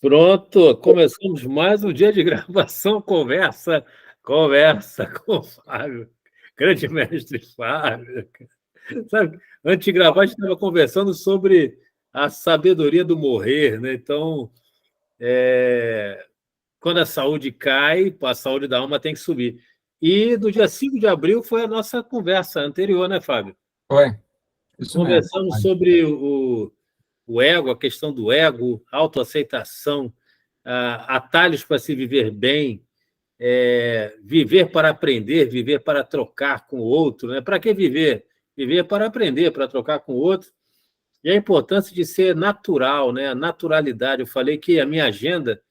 Pronto, começamos mais um dia de gravação, conversa com o Fábio, grande mestre Fábio. Sabe, antes de gravar, a gente estava conversando sobre a sabedoria do morrer, né? Então, quando a saúde cai, a saúde da alma tem que subir. E no dia 5 de abril foi a nossa conversa anterior, né, Fábio? Foi, isso mesmo. Conversamos sobre o ego, a questão do ego, autoaceitação, atalhos para se viver bem, viver para aprender, viver para trocar com o outro. Né? Para que viver? Viver para aprender, para trocar com o outro. E a importância de ser natural, né? A naturalidade. Eu falei que a minha agenda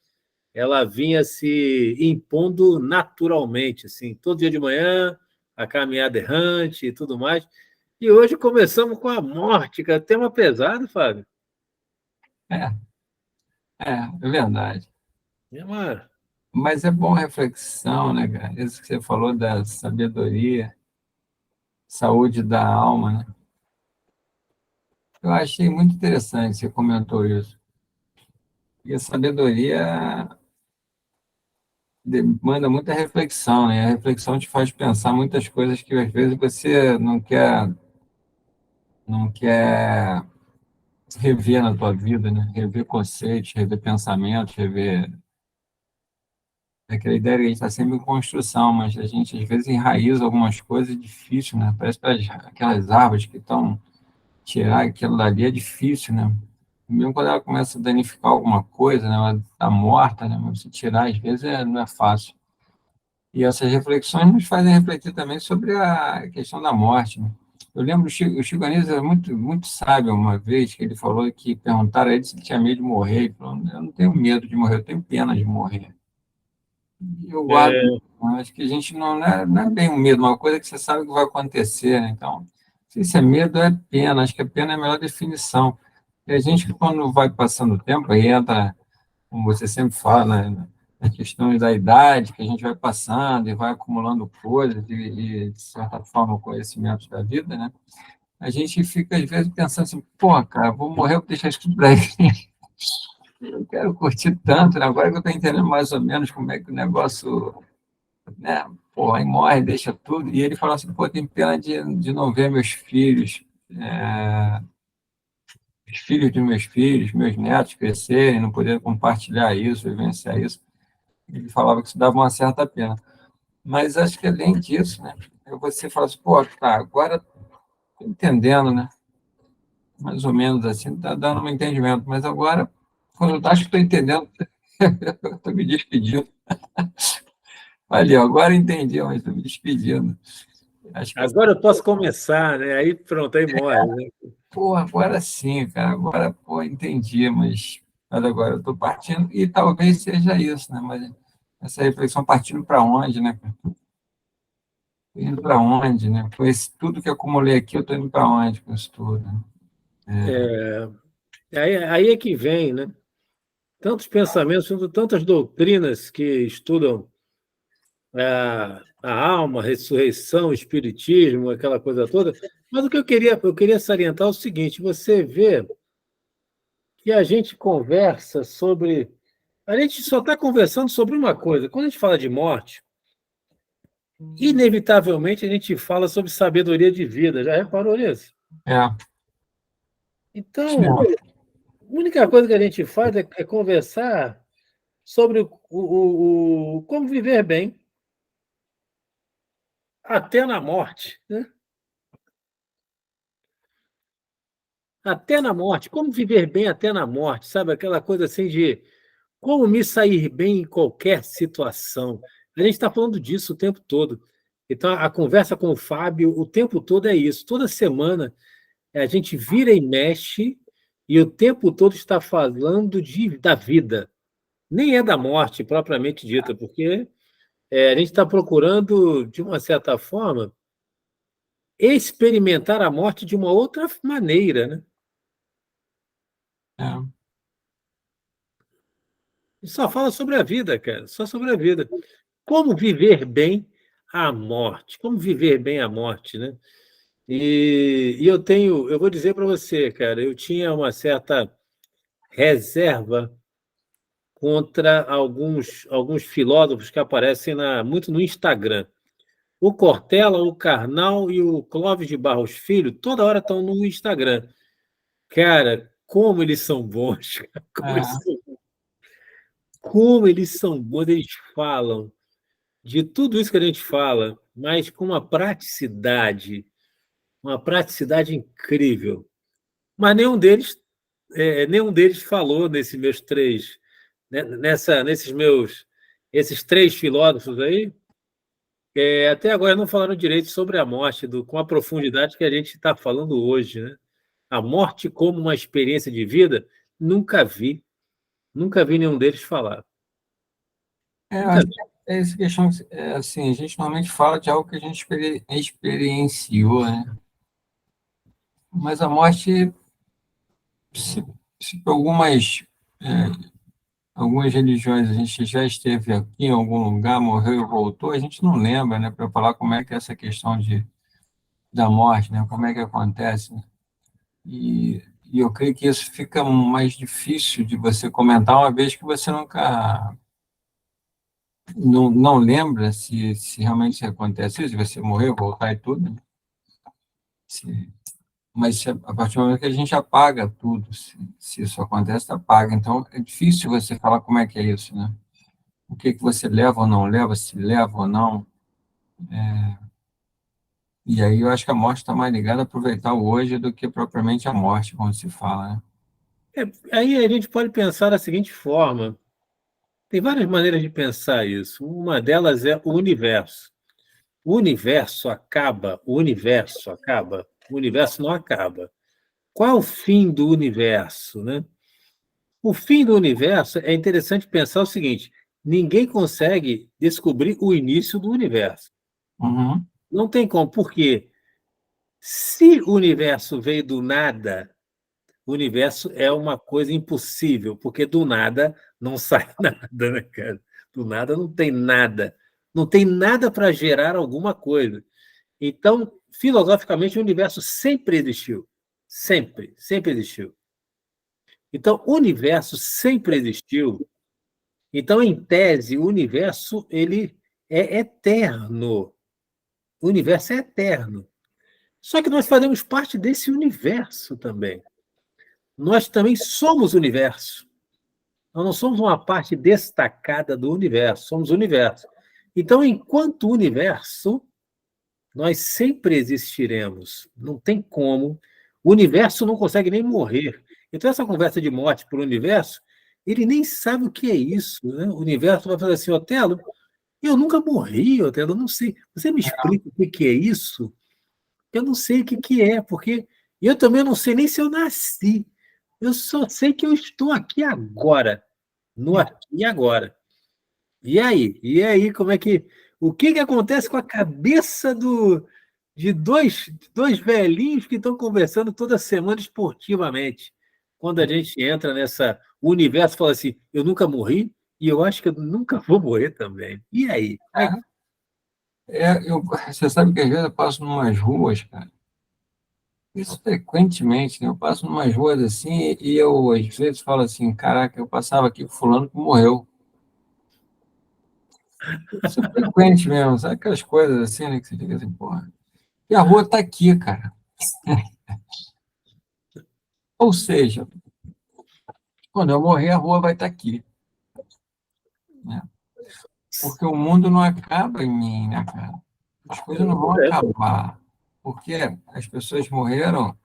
ela vinha se impondo naturalmente, assim, todo dia de manhã, a caminhada errante e tudo mais. E hoje começamos com a morte, que é tema pesado, Fábio. É, é verdade. É uma... Mas é bom reflexão, né, cara? Isso que você falou da sabedoria, saúde da alma, né? Eu achei muito interessante, você comentou isso. E a sabedoria demanda muita reflexão, né? A reflexão te faz pensar muitas coisas que às vezes você não quer rever na tua vida, né? Rever conceitos, rever pensamentos, rever aquela ideia que a gente está sempre em construção, mas a gente às vezes enraiza algumas coisas difíceis, né? Parece que aquelas árvores que estão tirar aquilo dali é difícil, né? Mesmo quando ela começa a danificar alguma coisa, né? Ela está morta, né? Mas você tirar às vezes não é fácil. E essas reflexões nos fazem refletir também sobre a questão da morte, né? Eu lembro o Chico Anísio era muito sábio uma vez, que ele falou que perguntaram a ele se ele tinha medo de morrer. Ele falou, eu não tenho medo de morrer, eu tenho pena de morrer. E eu guardo, É, acho que a gente não é bem um medo, uma coisa que você sabe que vai acontecer, né? Então, se isso é medo, é pena. Acho que a pena é a melhor definição. E a gente, quando vai passando o tempo, aí entra, como você sempre fala, né, na questão da idade, que a gente vai passando e vai acumulando coisas e de certa forma, conhecimentos da vida, né? A gente fica, às vezes, pensando assim, pô, cara, vou morrer, vou deixar isso tudo para ele. Eu quero curtir tanto, né? Agora que eu estou entendendo mais ou menos como é que o negócio, né? Pô, aí morre, deixa tudo. E ele fala assim, pô, tem pena de não ver meus filhos, os filhos de meus netos crescerem, não poder compartilhar isso, vivenciar isso. Ele falava que isso dava uma certa pena. Mas acho que além disso, né? Você fala assim, pô, tá, agora estou entendendo, né? Mais ou menos assim, está dando um entendimento. Mas agora, quando eu acho que estou entendendo, eu estou me despedindo. Valeu, agora entendi, mas estou me despedindo. Acho que agora eu posso começar, né? Aí pronto, aí morre. Né? pô, agora sim, cara, agora, pô, entendi, mas agora eu estou partindo, e talvez seja isso, né? Mas essa reflexão partindo para onde, né? Indo para onde, né? Com tudo que eu acumulei aqui, eu estou indo para onde com isso tudo? Né? Aí é que vem, né? Tantos pensamentos, tantas doutrinas que estudam a alma, a ressurreição, o espiritismo, aquela coisa toda. Mas o que eu queria salientar é o seguinte: você vê que a gente conversa sobre. A gente só está conversando sobre uma coisa. Quando a gente fala de morte, inevitavelmente a gente fala sobre sabedoria de vida. Já reparou nisso? É, isso Então, mesmo. a única coisa que a gente faz é conversar sobre como viver bem até na morte, né? Até na morte, como viver bem até na morte, sabe? Aquela coisa assim de como me sair bem em qualquer situação. A gente está falando disso o tempo todo. Então, a conversa com o Fábio o tempo todo é isso. Toda semana a gente vira e mexe e o tempo todo está falando da vida. Nem é da morte propriamente dita, porque a gente está procurando, de uma certa forma, experimentar a morte de uma outra maneira, né? É, E só fala sobre a vida, cara, só sobre a vida. Como viver bem a morte? Como viver bem a morte, né? E eu vou dizer para você, cara, eu tinha uma certa reserva contra alguns filósofos que aparecem muito no Instagram. O Cortella, o Karnal e o Clóvis de Barros Filho, toda hora estão no Instagram. Cara, como eles são bons, cara, como eles são bons, eles falam de tudo isso que a gente fala, mas com uma praticidade incrível. Mas nenhum deles falou esses três filósofos aí, até agora não falaram direito sobre a morte, com a profundidade que a gente está falando hoje, né? A morte como uma experiência de vida, nunca vi nenhum deles falar. Acho que é essa questão, assim, a gente normalmente fala de algo que a gente experienciou, né? Mas a morte, se por algumas religiões a gente já esteve aqui em algum lugar, morreu e voltou, a gente não lembra, né? Para falar como é que é essa questão da morte, né? Como é que acontece, né? E eu creio que isso fica mais difícil de você comentar, uma vez que você nunca não lembra se realmente acontece isso, se você morrer, voltar e tudo, né? Mas a partir do momento que a gente apaga tudo, se isso acontece, apaga. Então, é difícil você falar como é que é isso, né? O que você leva ou não leva, se leva ou não. E aí eu acho que a morte está mais ligada a aproveitar o hoje do que propriamente a morte, como se fala, né? Aí a gente pode pensar da seguinte forma: tem várias maneiras de pensar isso. Uma delas é o universo. O universo acaba, o universo não acaba. Qual é o fim do universo, né? O fim do universo é interessante pensar o seguinte: ninguém consegue descobrir o início do universo. Uhum. Não tem como, porque se o universo veio do nada, o universo é uma coisa impossível, porque do nada não sai nada, né, cara? Do nada não tem nada. Não tem nada para gerar alguma coisa. Então, filosoficamente, o universo sempre existiu. Sempre, sempre existiu. Então, o universo sempre existiu. Então, em tese, o universo ele é eterno. O universo é eterno. Só que nós fazemos parte desse universo também. Nós também somos o universo. Nós não somos uma parte destacada do universo, somos o universo. Então, enquanto universo, nós sempre existiremos. Não tem como. O universo não consegue nem morrer. Então, essa conversa de morte para o universo, ele nem sabe o que é isso, né? O universo vai falar assim: Otelo, eu nunca morri, Otelo, eu não sei. Você me explica o que é isso? Eu não sei o que é, porque eu também não sei nem se eu nasci. Eu só sei que eu estou aqui agora, no aqui e agora. E aí? E aí, como é que. O que acontece com a cabeça de dois velhinhos que estão conversando toda semana esportivamente? Quando a gente entra nessa o universo, fala assim: eu nunca morri e eu acho que eu nunca vou morrer também. E aí? Você sabe que às vezes eu passo numas ruas, cara, isso frequentemente, né? Eu passo numas ruas assim e eu às vezes falo assim, caraca, eu passava aqui com fulano que morreu. Isso é frequente mesmo, sabe aquelas coisas assim, né, que você fica assim, porra. E a rua tá aqui, cara. Ou seja, quando eu morrer, a rua vai estar aqui, né? Porque o mundo não acaba em mim, né, cara? As coisas não vão acabar. Porque as pessoas morreram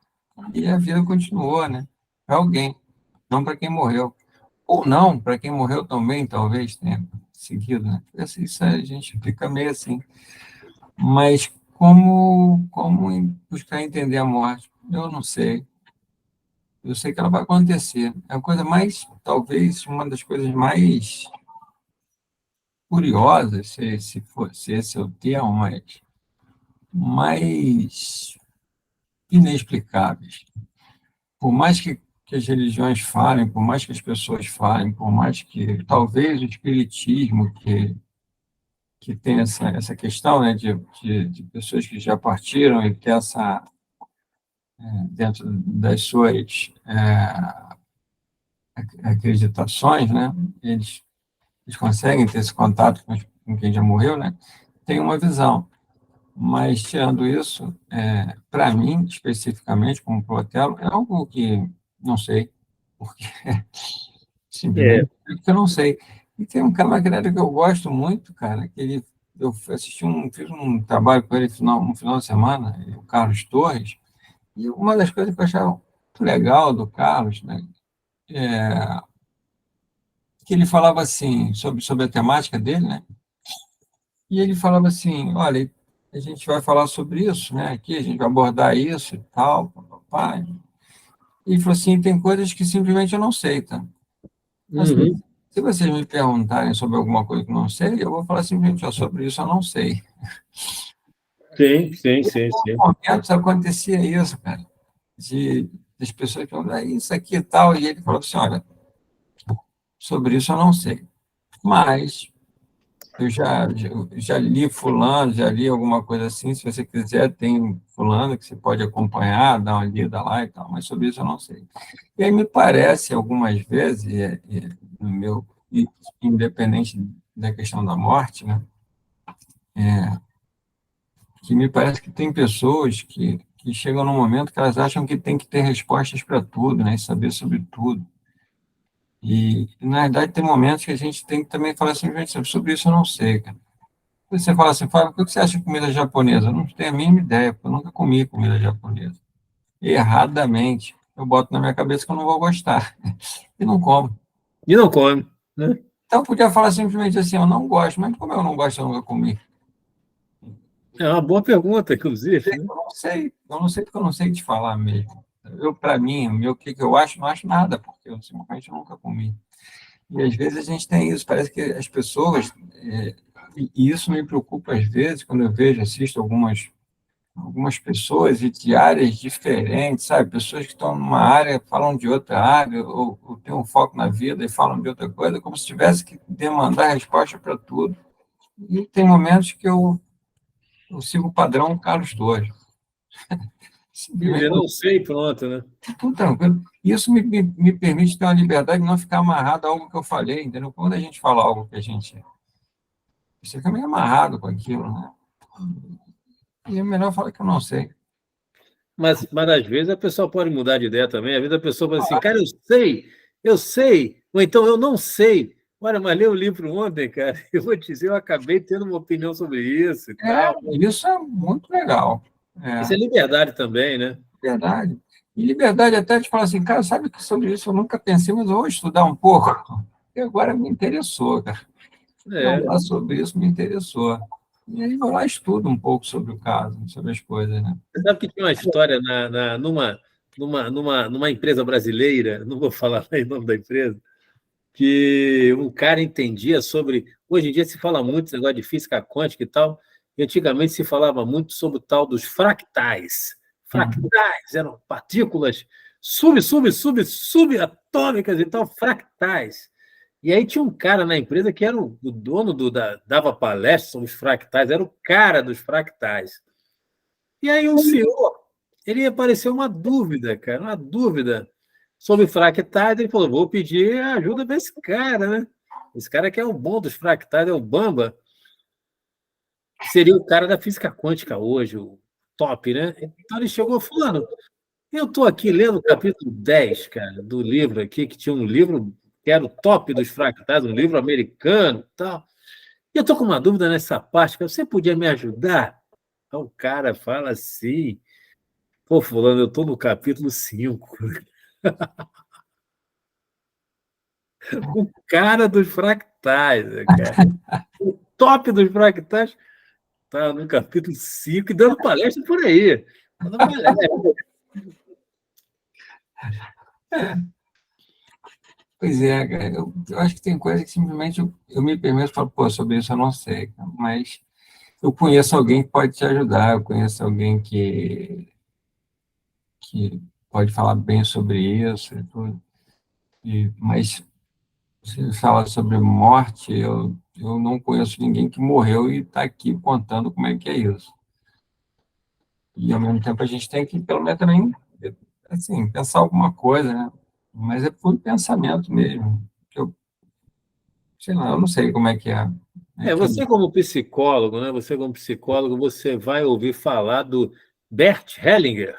e a vida continuou, né? Para alguém, não para quem morreu. Ou não, para quem morreu também, talvez tenha seguido, né? Isso a gente fica meio assim. Mas como buscar entender a morte? Eu não sei. Eu sei que ela vai acontecer. É a coisa mais, talvez, uma das coisas mais curiosas, se esse é o termo, mas mais inexplicáveis. Por mais que as religiões falem, por mais que as pessoas falem, por mais que talvez o espiritismo, que tem essa questão, né, de pessoas que já partiram e que dentro das suas acreditações, né? Eles conseguem ter esse contato com quem já morreu, né? Tem uma visão. Mas, tirando isso, para mim, especificamente, como Protelo, é algo que não sei, porque É. simplesmente porque eu não sei. E tem um camarada que eu gosto muito, cara, eu fiz um trabalho com ele no final de semana, o Carlos Torres, e uma das coisas que eu achava muito legal do Carlos, né, é que ele falava assim, sobre a temática dele, né, e ele falava assim, olha, a gente vai falar sobre isso, né, aqui a gente vai abordar isso e tal, papá. E ele falou assim, tem coisas que simplesmente eu não sei, tá? Assim, Uhum. se vocês me perguntarem sobre alguma coisa que eu não sei, eu vou falar simplesmente, ó, sobre isso eu não sei. Sim, sim, sim, sim. Momentos acontecia isso, cara, das pessoas falando, isso aqui e tal, e ele falou assim, olha, sobre isso eu não sei, mas eu já li fulano, já li alguma coisa assim, se você quiser, tem fulano que você pode acompanhar, dar uma lida lá e tal, mas sobre isso eu não sei. E aí me parece, algumas vezes, no meu, independente da questão da morte, né, que me parece que tem pessoas que chegam num momento que elas acham que tem que ter respostas para tudo, né, e saber sobre tudo. Na verdade, tem momentos que a gente tem que também falar assim, gente, sobre isso eu não sei, cara. Você fala assim, Fábio, o que você acha de comida japonesa? Eu não tenho a mínima ideia, porque eu nunca comi comida japonesa. Erradamente. Eu boto na minha cabeça que eu não vou gostar. E não como. E não come, né? Então, eu podia falar simplesmente assim, eu não gosto, mas como eu não gosto, eu nunca comi. É uma boa pergunta, inclusive, né? Eu não sei porque eu não sei te falar mesmo. Para mim, o que eu acho, não acho nada, porque eu simplesmente nunca comi. E às vezes a gente tem isso, parece que as pessoas, e isso me preocupa às vezes, quando eu vejo, assisto algumas pessoas e de áreas diferentes, sabe? Pessoas que estão numa área falam de outra área, ou têm um foco na vida e falam de outra coisa, como se tivesse que demandar resposta para tudo. E tem momentos que eu sigo o padrão Carlos Torres. Simplesmente Eu não sei, pronto, né? tudo tranquilo. Isso me permite ter uma liberdade de não ficar amarrado a algo que eu falei, entendeu? Quando a gente fala algo que a gente. Você fica meio amarrado com aquilo, né? E é melhor falar que eu não sei. Mas às vezes a pessoa pode mudar de ideia também. Às vezes a pessoa fala assim, cara, eu sei, ou então eu não sei. Olha, mas leu o livro ontem, cara. Eu vou te dizer, eu acabei tendo uma opinião sobre isso e tal. Isso é muito legal. Isso É é liberdade também, né? verdade. E liberdade até de falar assim, cara, sabe que sobre isso eu nunca pensei, mas eu vou estudar um pouco. E agora me interessou, cara. Eu É. lá sobre isso me interessou. E aí eu lá estudo um pouco sobre o caso, sobre as coisas, né? Você sabe que tinha uma história numa empresa brasileira, não vou falar o nome da empresa, que um cara entendia sobre. Hoje em dia se fala muito esse negócio de física quântica e tal, e antigamente se falava muito sobre o tal dos fractais. Uhum. Fractais eram partículas subatômicas e tal, fractais. E aí tinha um cara na empresa que era o dono dava palestra sobre os fractais, era o cara dos fractais. E aí o senhor, ele apareceu uma dúvida, cara, uma dúvida sobre fractais. Ele falou: vou pedir ajuda desse cara, né? Esse cara que é o bom dos fractais, é o Bamba, que seria o cara da física quântica hoje, o top, né? Então ele chegou, fulano, eu estou aqui lendo o capítulo 10, cara, do livro aqui, que tinha um livro que era o top dos fractais, um livro americano e tal. E eu estou com uma dúvida nessa parte, cara, você podia me ajudar? Aí o cara fala assim, pô, fulano, eu estou no capítulo 5. O cara dos fractais, né, cara. O top dos fractais tá no capítulo 5 e dando palestra por aí. Dando palestra. Pois é, cara, eu acho que tem coisa que simplesmente eu me permito falar, pô, sobre isso eu não sei, cara, mas eu conheço alguém que pode te ajudar, eu conheço alguém que pode falar bem sobre isso e tudo. Mas se fala sobre morte, eu não conheço ninguém que morreu e está aqui contando como é que é isso. E, ao mesmo tempo, a gente tem que, pelo menos, também, assim, pensar alguma coisa, né? mas é por pensamento mesmo. Eu, sei lá, eu não sei como é que é. Você como psicólogo, né? Você como psicólogo, você vai ouvir falar do Bert Hellinger.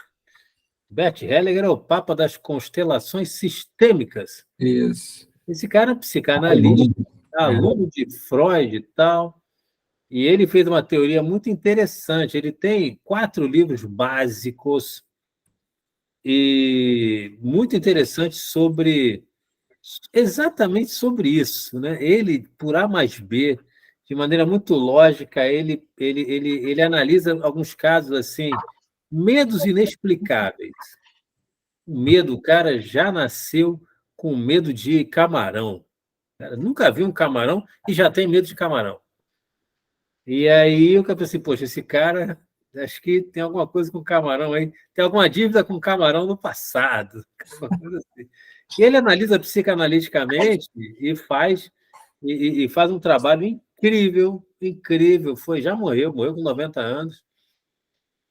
Bert Hellinger é o papa das constelações sistêmicas. Isso. Esse cara é psicanalista, aluno de Freud e tal, e ele fez uma teoria muito interessante. Ele tem 4 livros básicos e muito interessantes sobre exatamente sobre isso, né? Ele, por A mais B, de maneira muito lógica, ele analisa alguns casos assim, medos inexplicáveis. O medo, o cara já nasceu com medo de camarão. Cara, nunca viu um camarão e já tem medo de camarão. E aí eu pensei assim, poxa, esse cara, acho que tem alguma coisa com camarão aí, tem alguma dívida com camarão no passado, alguma coisa assim. E ele analisa psicanaliticamente e faz um trabalho incrível, incrível. Já morreu com 90 anos.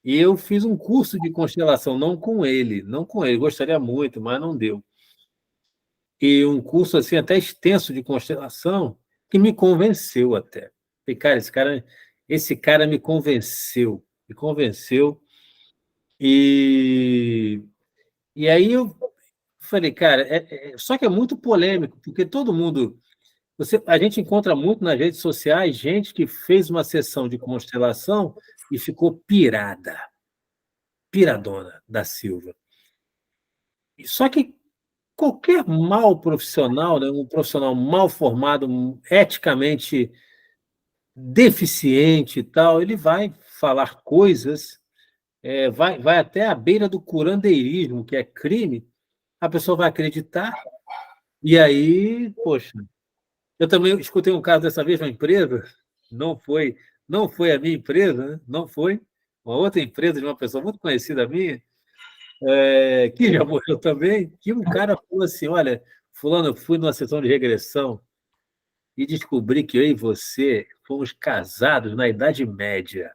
E eu fiz um curso de constelação, não com ele, não com ele, gostaria muito, mas não deu. E um curso assim até extenso de constelação que me convenceu até. Falei, cara, esse cara me convenceu. E, e aí eu falei, cara, só que é muito polêmico, porque todo mundo, a gente encontra muito nas redes sociais gente que fez uma sessão de constelação e ficou piradona da Silva. Só que qualquer mal profissional, né, um profissional mal formado, eticamente deficiente e tal, ele vai falar coisas, vai até à beira do curandeirismo, que é crime, a pessoa vai acreditar, e aí, poxa, eu também escutei um caso dessa vez, uma empresa, não foi, não foi a minha empresa, né? Não foi, uma outra empresa de uma pessoa muito conhecida minha, que já morreu também, que um cara falou assim, olha, fulano, eu fui numa sessão de regressão e descobri que eu e você fomos casados na Idade Média.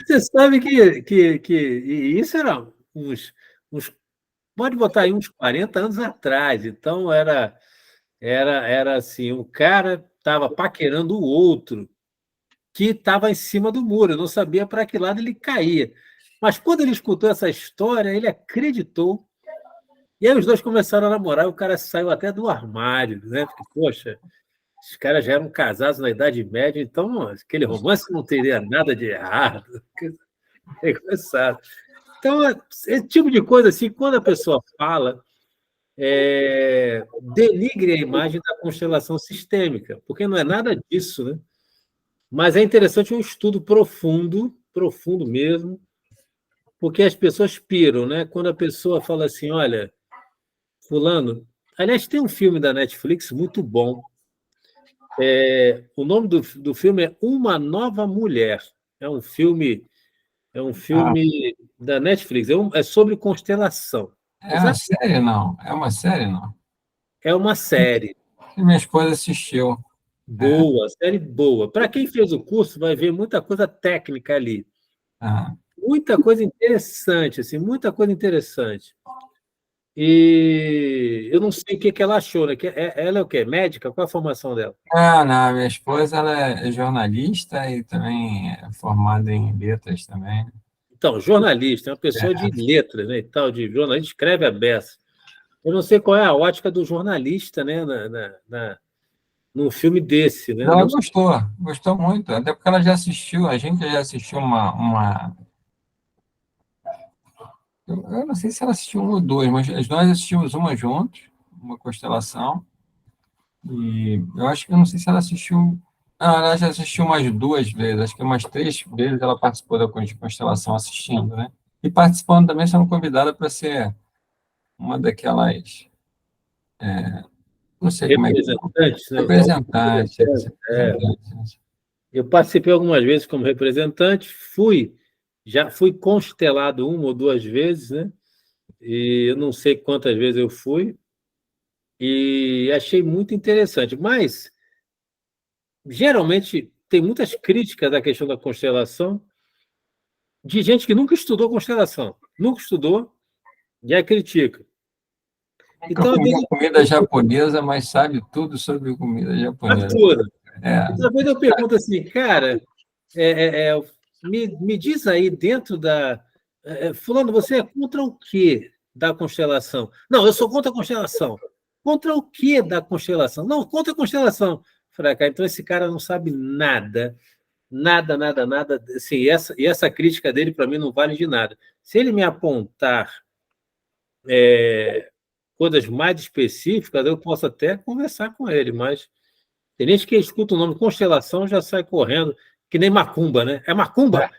Você sabe e isso era uns, pode botar aí uns 40 anos atrás, então era assim, o cara estava paquerando o outro, que estava em cima do muro, eu não sabia para que lado ele caía. Mas quando ele escutou essa história, ele acreditou. E aí os dois começaram a namorar, e o cara saiu até do armário, né? Porque, poxa, os caras já eram casados na Idade Média, então aquele romance não teria nada de errado. É engraçado. Então, esse tipo de coisa, assim, quando a pessoa fala, denigre a imagem da constelação sistêmica, porque não é nada disso, né? Mas é interessante um estudo profundo, profundo mesmo, porque as pessoas piram, né? Quando a pessoa fala assim, olha, fulano... Aliás, tem um filme da Netflix muito bom. O nome do filme é Uma Nova Mulher. É um filme da Netflix. É sobre constelação. É uma Exato. série, não? É uma série, não? É uma série Que minha esposa assistiu. É. boa, série boa. Para quem fez o curso, vai ver muita coisa técnica ali. Ah. Muita coisa interessante, assim, muita coisa interessante. E eu não sei o que ela achou, né? Ela é o quê? Médica? Qual é a formação dela? Ah, não, minha esposa ela é jornalista e também é formada em letras também. Então, jornalista, é uma pessoa de É. letras, né, e tal, de jornalista, escreve a beça. Eu não sei qual é a ótica do jornalista, né, num filme desse, né? Ela Não sei. gostou muito, até porque ela já assistiu, a gente já assistiu eu não sei se ela assistiu uma ou duas, mas nós assistimos uma juntos, uma constelação, e eu acho que eu não sei se ela assistiu. Ah, ela já assistiu umas duas vezes, acho que umas 3 vezes ela participou da constelação assistindo, né? E participando também, sendo convidada para ser uma daquelas, não sei como é que é, Representantes, né? representante, É. representante. Eu participei algumas vezes como representante, já fui constelado uma ou duas vezes, né? E eu não sei quantas vezes eu fui, e achei muito interessante. Mas, geralmente, tem muitas críticas à questão da constelação de gente que nunca estudou constelação, nunca estudou. Já critica. Então, eu comi comida japonesa, mas sabe tudo sobre comida japonesa. Tudo. Então, talvez eu pergunto assim, cara, me diz aí dentro da... Fulano, você é contra o quê da constelação? Não, eu sou contra a constelação. Contra o quê da constelação? Não, contra a constelação. Falei, cara, então esse cara não sabe nada, nada, nada, nada. Assim, e essa crítica dele, para mim, não vale de nada. Se ele me apontar coisas mais específicas, eu posso até conversar com ele, mas tem gente que escuta o nome constelação já sai correndo, que nem macumba, né? É macumba!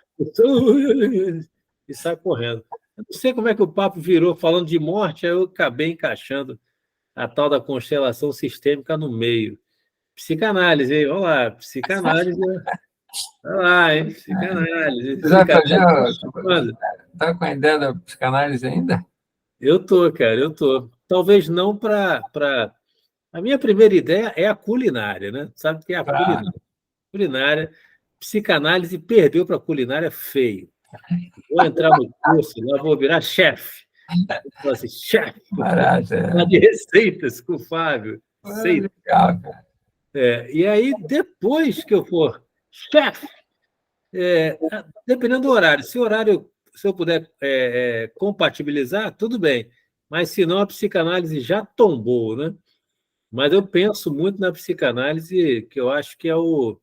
E sai correndo. Eu não sei como é que o papo virou falando de morte, aí eu acabei encaixando a tal da constelação sistêmica no meio. Psicanálise, hein? Olha lá, psicanálise. Olha lá, hein? Psicanálise. Está com a ideia da psicanálise ainda? Eu tô, cara, eu tô. Talvez não para. A minha primeira ideia é a culinária, né? Sabe o que é a culinária? Culinária, psicanálise perdeu para culinária feio. Vou entrar no curso, lá vou virar chefe. Vou assim, chefe de receitas com o Fábio. Legal, cara. E aí, depois que eu for chefe, dependendo do horário, se eu puder compatibilizar, tudo bem. Mas se não, a psicanálise já tombou, né? Mas eu penso muito na psicanálise, que eu acho que é o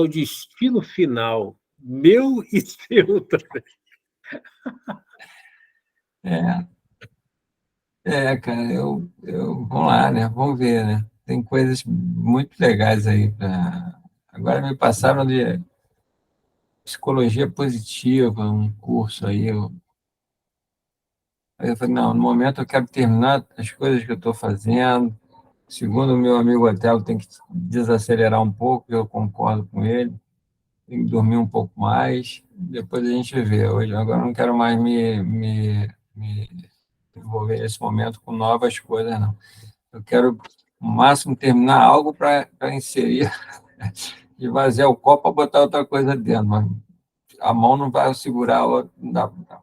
destino final, meu e seu também. Cara, vamos lá, né? Vamos ver, né? Tem coisas muito legais aí. Agora me passaram de psicologia positiva, um curso aí. Aí eu falei, não, no momento eu quero terminar as coisas que eu estou fazendo. Segundo o meu amigo Otelo, tem que desacelerar um pouco, eu concordo com ele. Tem que dormir um pouco mais, depois a gente vê. Agora eu não quero mais me envolver nesse momento com novas coisas, não. Eu quero, no máximo, terminar algo para inserir, esvaziar o copo para botar outra coisa dentro, mas a mão não vai segurar.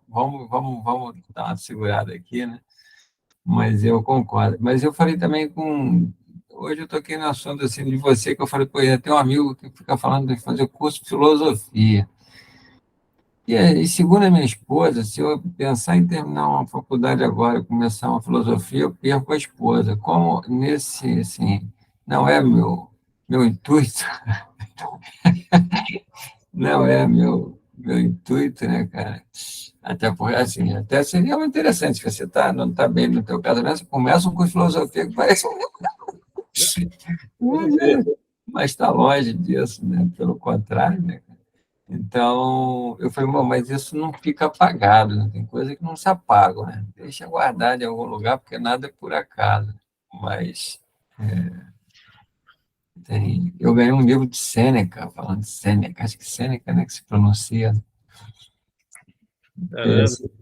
Vamos dar uma segurada aqui, né? Mas eu concordo. Mas eu falei também com... Hoje eu toquei no assunto assim, de você, que eu falei, pô, tem um amigo que fica falando de fazer curso de filosofia. E segundo a minha esposa, se eu pensar em terminar uma faculdade agora e começar uma filosofia, eu perco a esposa. Como nesse, assim, não é meu intuito, não é meu intuito, né, cara? Até porque, assim, até seria muito interessante, se você não está bem no teu casamento, você começa um curso de filosofia que parece... Mas está longe disso, né? Pelo contrário, né? Então, eu falei, mas isso não fica apagado, né? Tem coisa que não se apagam, né? Deixa guardado em algum lugar, porque nada é por acaso. Mas eu ganhei um livro de Sêneca, falando de Sêneca, acho que Sêneca, né, que se pronuncia.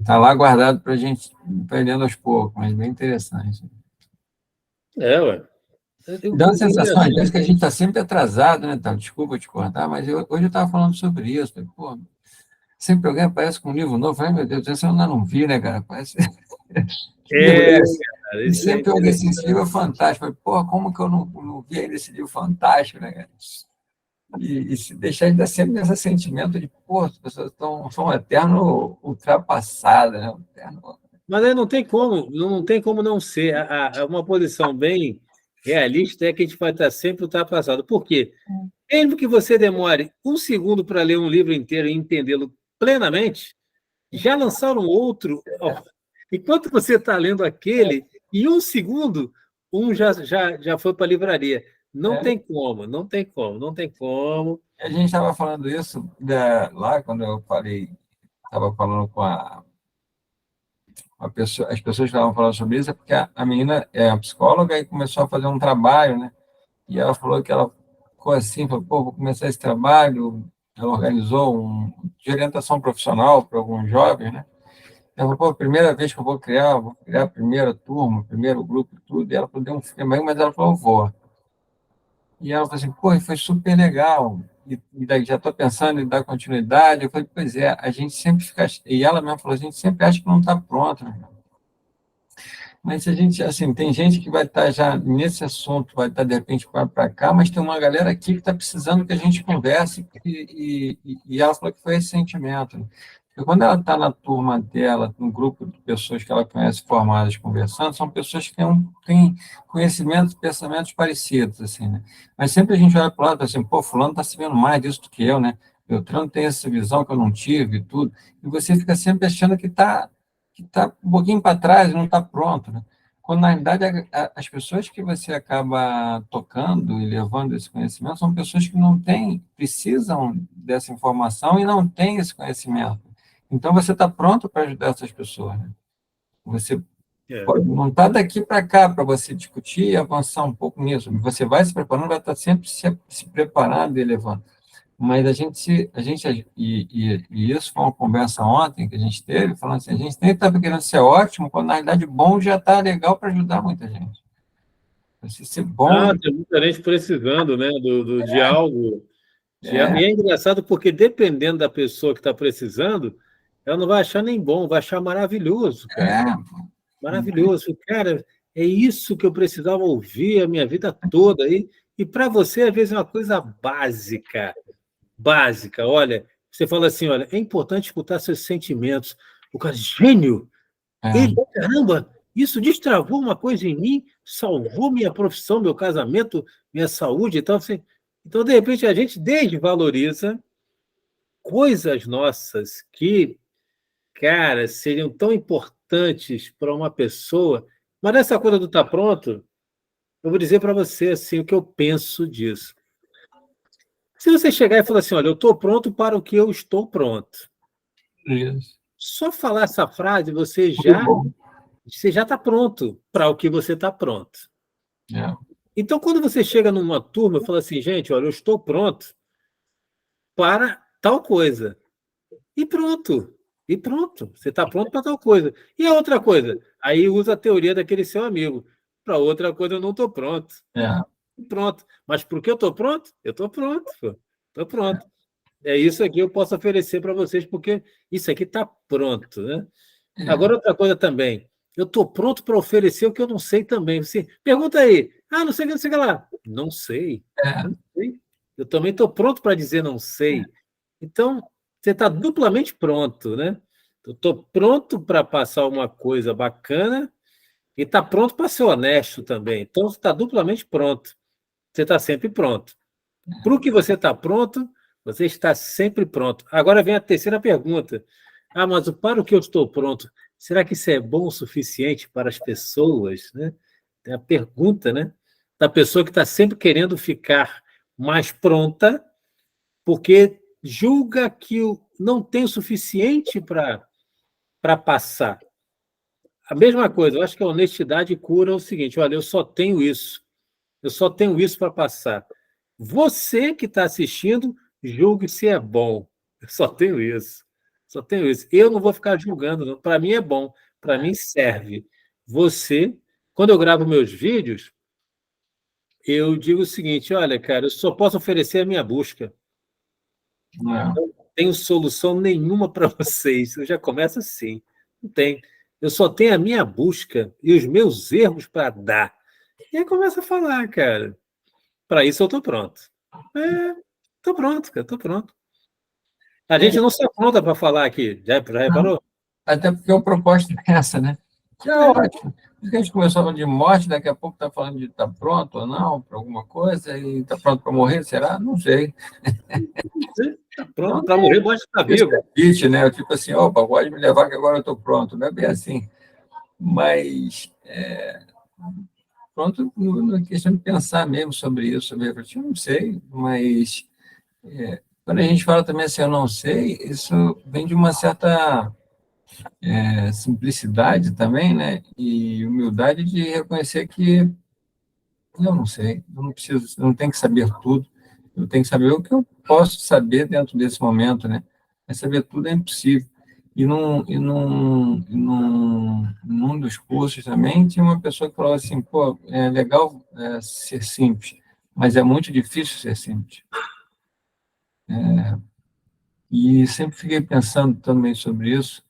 Está lá guardado para a gente ir perdendo aos poucos, mas bem interessante. Ué. Dá uma sensação, às vezes, que a gente está sempre atrasado, né? Tá? Desculpa te cortar, mas hoje eu estava falando sobre isso. Falei, pô, sempre alguém aparece com um livro novo. Ai, meu Deus, esse eu ainda não vi, né, cara? Parece... Cara, e sempre alguém assim, esse livro é fantástico. Falei, pô, como que eu não vi ainda esse livro fantástico, né, cara? E se deixar ainda sempre nesse sentimento de, pô, as pessoas são eterno ultrapassadas, né? Mas aí não tem como não ser. Uma posição bem realista é que a gente vai estar sempre ultrapassado. Por quê? Mesmo que você demore um segundo para ler um livro inteiro e entendê-lo plenamente, já lançaram outro. Enquanto você está lendo aquele, em um segundo, já foi para a livraria. Não tem como, não tem como, não tem como. A gente estava falando isso lá, quando eu estava falando com as pessoas que estavam falando sobre isso, é porque a menina é uma psicóloga e começou a fazer um trabalho, né? E ela falou que ela ficou assim, falou, pô, vou começar esse trabalho. Ela organizou de orientação profissional para alguns jovens, né? Ela falou, pô, primeira vez que eu vou criar a primeira turma, o primeiro grupo, tudo. E ela falou, deu um filme aí, mas ela falou, vou. E ela falou assim, pô, foi super legal. E daí já estou pensando em dar continuidade. Eu falei, pois é, a gente sempre fica... E ela mesmo falou, a gente sempre acha que não está pronto, né? Mas se a gente, assim, tem gente que vai estar já nesse assunto, vai estar, de repente, para cá, mas tem uma galera aqui que está precisando que a gente converse, e ela falou que foi esse sentimento, né? Porque quando ela está na turma dela, num grupo de pessoas que ela conhece formadas conversando, são pessoas que têm conhecimentos, pensamentos parecidos, assim, né? Mas sempre a gente olha para o lado e fala assim, pô, fulano está sabendo mais disso do que eu, né? Beltrano tem essa visão que eu não tive e tudo, e você fica sempre achando que está um pouquinho para trás, não está pronto, né? Quando, na realidade, as pessoas que você acaba tocando e levando esse conhecimento são pessoas que não têm, precisam dessa informação e não têm esse conhecimento. Então, você está pronto para ajudar essas pessoas, né? Você É. não está daqui para cá para você discutir e avançar um pouco nisso. Você vai se preparando, vai estar sempre se preparando e levando. Mas e isso foi uma conversa ontem que a gente teve, falando assim, a gente nem estava querendo ser ótimo, quando na realidade bom já está legal para ajudar muita gente. Você ser bom, Tem muita gente precisando, né, de algo. é, E é engraçado porque, dependendo da pessoa que está precisando, ela não vai achar nem bom, vai achar maravilhoso, cara. é, Maravilhoso. Cara, é isso que eu precisava ouvir a minha vida toda. E para você, às vezes, é uma coisa básica. Básica. Olha, você fala assim: olha, é importante escutar seus sentimentos. O cara, gênio! é, Ele, caramba, isso destravou uma coisa em mim, salvou minha profissão, meu casamento, minha saúde e tal. Assim. Então, de repente, a gente desvaloriza coisas nossas que, cara, seriam tão importantes para uma pessoa. Mas nessa coisa do tá pronto, eu vou dizer para você assim, o que eu penso disso. Se você chegar e falar assim, olha, eu estou pronto para o que eu estou pronto. isso. Só falar essa frase, Muito bom. você já está pronto para o que você está pronto. É, Então, quando você chega numa turma e fala assim, gente, olha, eu estou pronto para tal coisa. E pronto. E pronto. Você está pronto para tal coisa. E a outra coisa? Aí usa a teoria daquele seu amigo. Para outra coisa, eu não estou pronto. é, Pronto. Mas por que eu estou pronto? Eu estou pronto. Estou pronto. É isso aqui que eu posso oferecer para vocês, porque isso aqui está pronto, né? é, Agora, outra coisa também. Eu estou pronto para oferecer o que eu não sei também. Você pergunta aí. Ah, não sei o que, não sei o que lá. Não sei. é, Não sei. Eu também estou pronto para dizer não sei. Então, você está duplamente pronto, né? Eu estou pronto para passar uma coisa bacana e está pronto para ser honesto também. Então, você está duplamente pronto. Você está sempre pronto. Para o que você está pronto, você está sempre pronto. Agora vem a terceira pergunta. Ah, mas para o que eu estou pronto, será que isso é bom o suficiente para as pessoas, né? Tem a pergunta, né? Da pessoa que está sempre querendo ficar mais pronta, porque julga que não tem o suficiente para passar. A mesma coisa, eu acho que a honestidade cura o seguinte: olha, eu só tenho isso para passar. Você que está assistindo, julgue se é bom. Eu só tenho isso. Só tenho isso. Eu não vou ficar julgando, para mim é bom, para mim serve. Você, quando eu gravo meus vídeos, eu digo o seguinte: olha, cara, eu só posso oferecer a minha busca. é, Não tenho solução nenhuma para vocês. Eu já começo assim. Não tem. Eu só tenho a minha busca e os meus erros para dar. E aí começa a falar, cara. Para isso eu estou pronto. Estou pronto, cara, estou pronto. A é, gente não se apronta para falar aqui. Já reparou? até porque a proposta é essa, né? Que é É, ótimo. Porque a gente começou falando de morte, daqui a pouco está falando de estar pronto ou não para alguma coisa, e está pronto para morrer, será? Não sei. tá pronto. Não, Para morrer, basta estar isso vivo. é pitch, né? Tipo assim, opa, pode me levar que agora eu estou pronto. Não é bem assim. Mas, pronto, não é questão de pensar mesmo sobre isso, sobre refletir, não sei, mas quando a gente fala também assim, eu não sei, isso vem de uma certa simplicidade também, né? E humildade de reconhecer que eu não sei, eu não preciso, eu não tenho que saber tudo, eu tenho que saber o que eu posso saber dentro desse momento, né? Mas saber tudo é impossível. Num dos cursos também tinha uma pessoa que falou assim, pô, é legal ser simples, mas é muito difícil ser simples. E sempre fiquei pensando também sobre isso,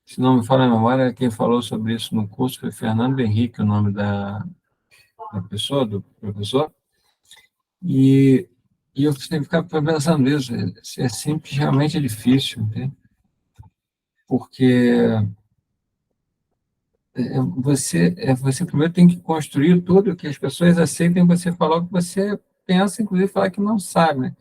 Se não me falha a memória, quem falou sobre isso no curso foi Fernando Henrique, o nome da pessoa, do professor. E eu sempre ficava pensando nisso. Ser simples realmente é difícil, né? Porque você primeiro tem que construir tudo que as pessoas aceitem você falar o que você pensa, inclusive falar que não sabe, né?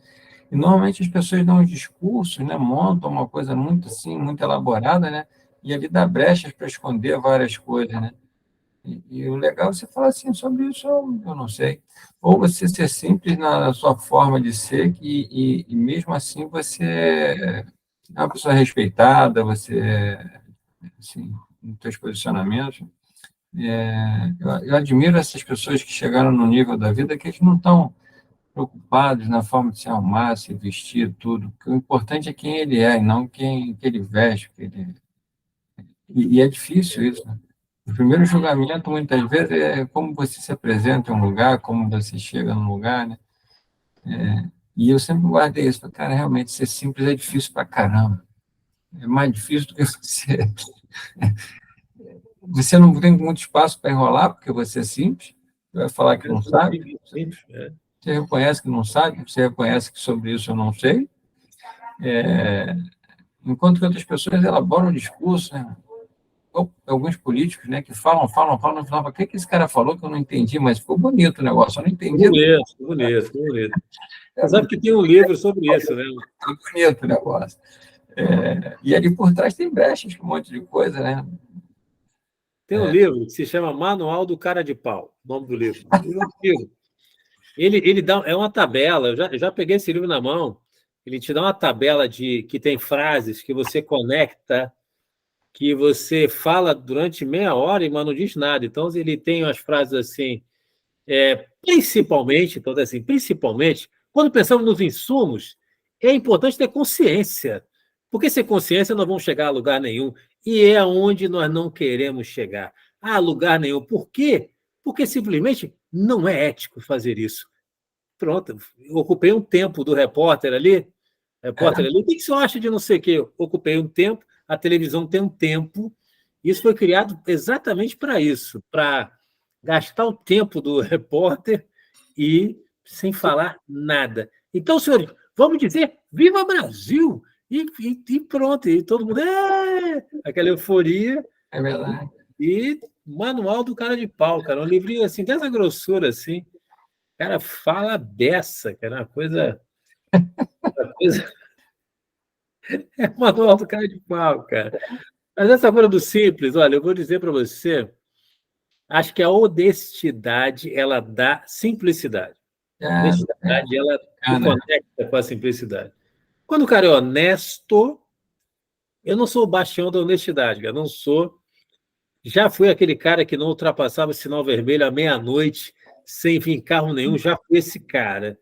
E normalmente as pessoas dão uns discursos, né? Montam uma coisa muito assim, muito elaborada, né? E ali dá brechas para esconder várias coisas, né? E o legal é você falar assim, sobre isso eu não sei. Ou você ser simples na sua forma de ser, e mesmo assim você é uma pessoa respeitada, você, assim, nos seus posicionamentos. Eu admiro essas pessoas que chegaram no nível da vida que eles não estão preocupados na forma de se arrumar, se vestir, tudo. O importante é quem ele é, e não que ele veste. E é difícil isso, né? O primeiro julgamento, muitas vezes, é como você se apresenta em um lugar, como você chega num lugar, né? E eu sempre guardei isso. Falei, cara, realmente, ser simples é difícil pra caramba. É mais difícil do que você. Você não tem muito espaço para enrolar, porque você é simples. Você vai falar que não sabe. Simples, é. Você reconhece que não sabe. Você reconhece que sobre isso eu não sei. Enquanto que outras pessoas elaboram um discurso, né? Ou alguns políticos, né, que falam, no final, o que esse cara falou que eu não entendi, mas ficou bonito o negócio, eu não entendi. Bonito, bonito, bonito. Você sabe que tem um livro sobre isso, né? Ficou bonito o negócio. E ali por trás tem brechas, um monte de coisa, né? Tem um livro que se chama Manual do Cara de Pau, o nome do livro. Ele dá, é uma tabela, eu já peguei esse livro na mão, ele te dá uma tabela que tem frases que você conecta, que você fala durante meia hora, mas não diz nada. Então, ele tem umas frases assim, principalmente, então, assim, principalmente, quando pensamos nos insumos, é importante ter consciência, porque sem consciência nós vamos chegar a lugar nenhum, e é onde nós não queremos chegar, a lugar nenhum. Por quê? Porque simplesmente não é ético fazer isso. Pronto, eu ocupei um tempo do repórter ali, o que você acha de não sei o quê? Eu ocupei um tempo, a televisão tem um tempo, isso foi criado exatamente para isso, para gastar o tempo do repórter e sem falar nada. Então, senhores, vamos dizer Viva Brasil! E pronto, e todo mundo, aquela euforia, É verdade. e Manual do Cara de Pau, cara, um livrinho assim, dessa grossura, assim, cara, fala dessa, cara, uma coisa Manual do Cara de Pau, cara. Mas essa coisa do simples, olha, eu vou dizer para você, acho que a honestidade, ela dá simplicidade. A honestidade, ela te Bacana. conecta com a simplicidade. Quando o cara é honesto, eu não sou o bastião da honestidade, cara, não sou. Já fui aquele cara que não ultrapassava o sinal vermelho à meia-noite, sem vir carro nenhum, já fui esse cara.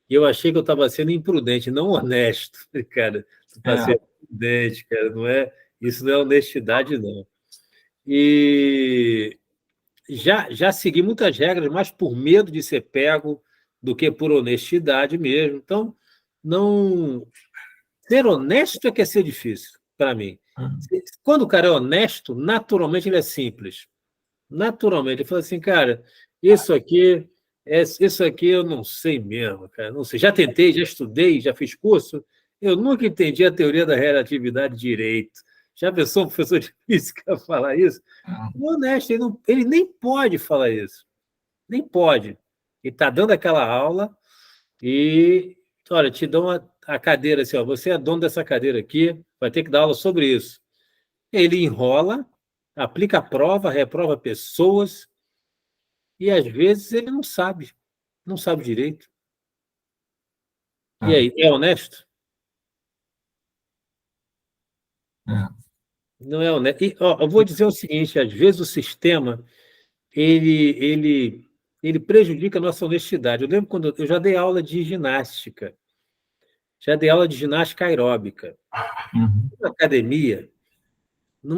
E eu achei que eu estava sendo imprudente, não honesto. Cara, tu está É, sendo imprudente, cara, não é, isso não é honestidade, não. E já segui muitas regras, mais por medo de ser pego do que por honestidade mesmo. Então, não ser honesto é que é ser difícil para mim. Quando o cara é honesto, naturalmente ele é simples. Naturalmente, ele fala assim, cara, isso aqui eu não sei mesmo, cara, não sei. Já tentei, já estudei, já fiz curso, eu nunca entendi a teoria da relatividade direito. Já pensou um professor de física falar isso? Honesto, ele nem pode falar isso. Nem pode. Ele está dando aquela aula e, olha, te dão a cadeira assim, ó, você é dono dessa cadeira aqui, vai ter que dar aula sobre isso. Ele enrola, aplica a prova, reprova pessoas e, às vezes, ele não sabe direito. E aí, é honesto? Não é honesto. E, ó, eu vou dizer o seguinte, às vezes o sistema ele prejudica a nossa honestidade. Eu lembro quando eu já dei aula de ginástica, já dei aula de ginástica aeróbica, numa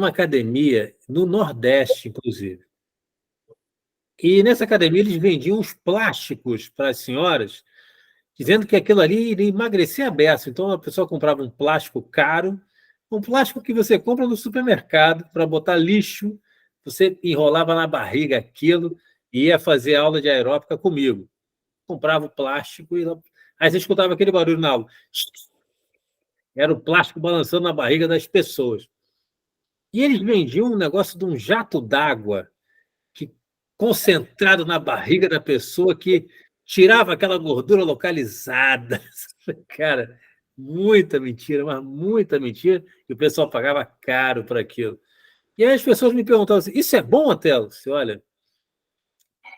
academia, no Nordeste, inclusive. E nessa academia eles vendiam uns plásticos para as senhoras, dizendo que aquilo ali iria emagrecer a beça. Então a pessoa comprava um plástico caro Um plástico que você compra no supermercado para botar lixo, você enrolava na barriga aquilo e ia fazer aula de aeróbica comigo. Comprava o plástico e aí você escutava aquele barulho na aula. Era o plástico balançando na barriga das pessoas. E eles vendiam um negócio de um jato d'água que concentrado na barriga da pessoa que tirava aquela gordura localizada. Cara, muita mentira, mas muita mentira, e o pessoal pagava caro por aquilo. E aí as pessoas me perguntavam assim: isso é bom, Otelo? Você olha,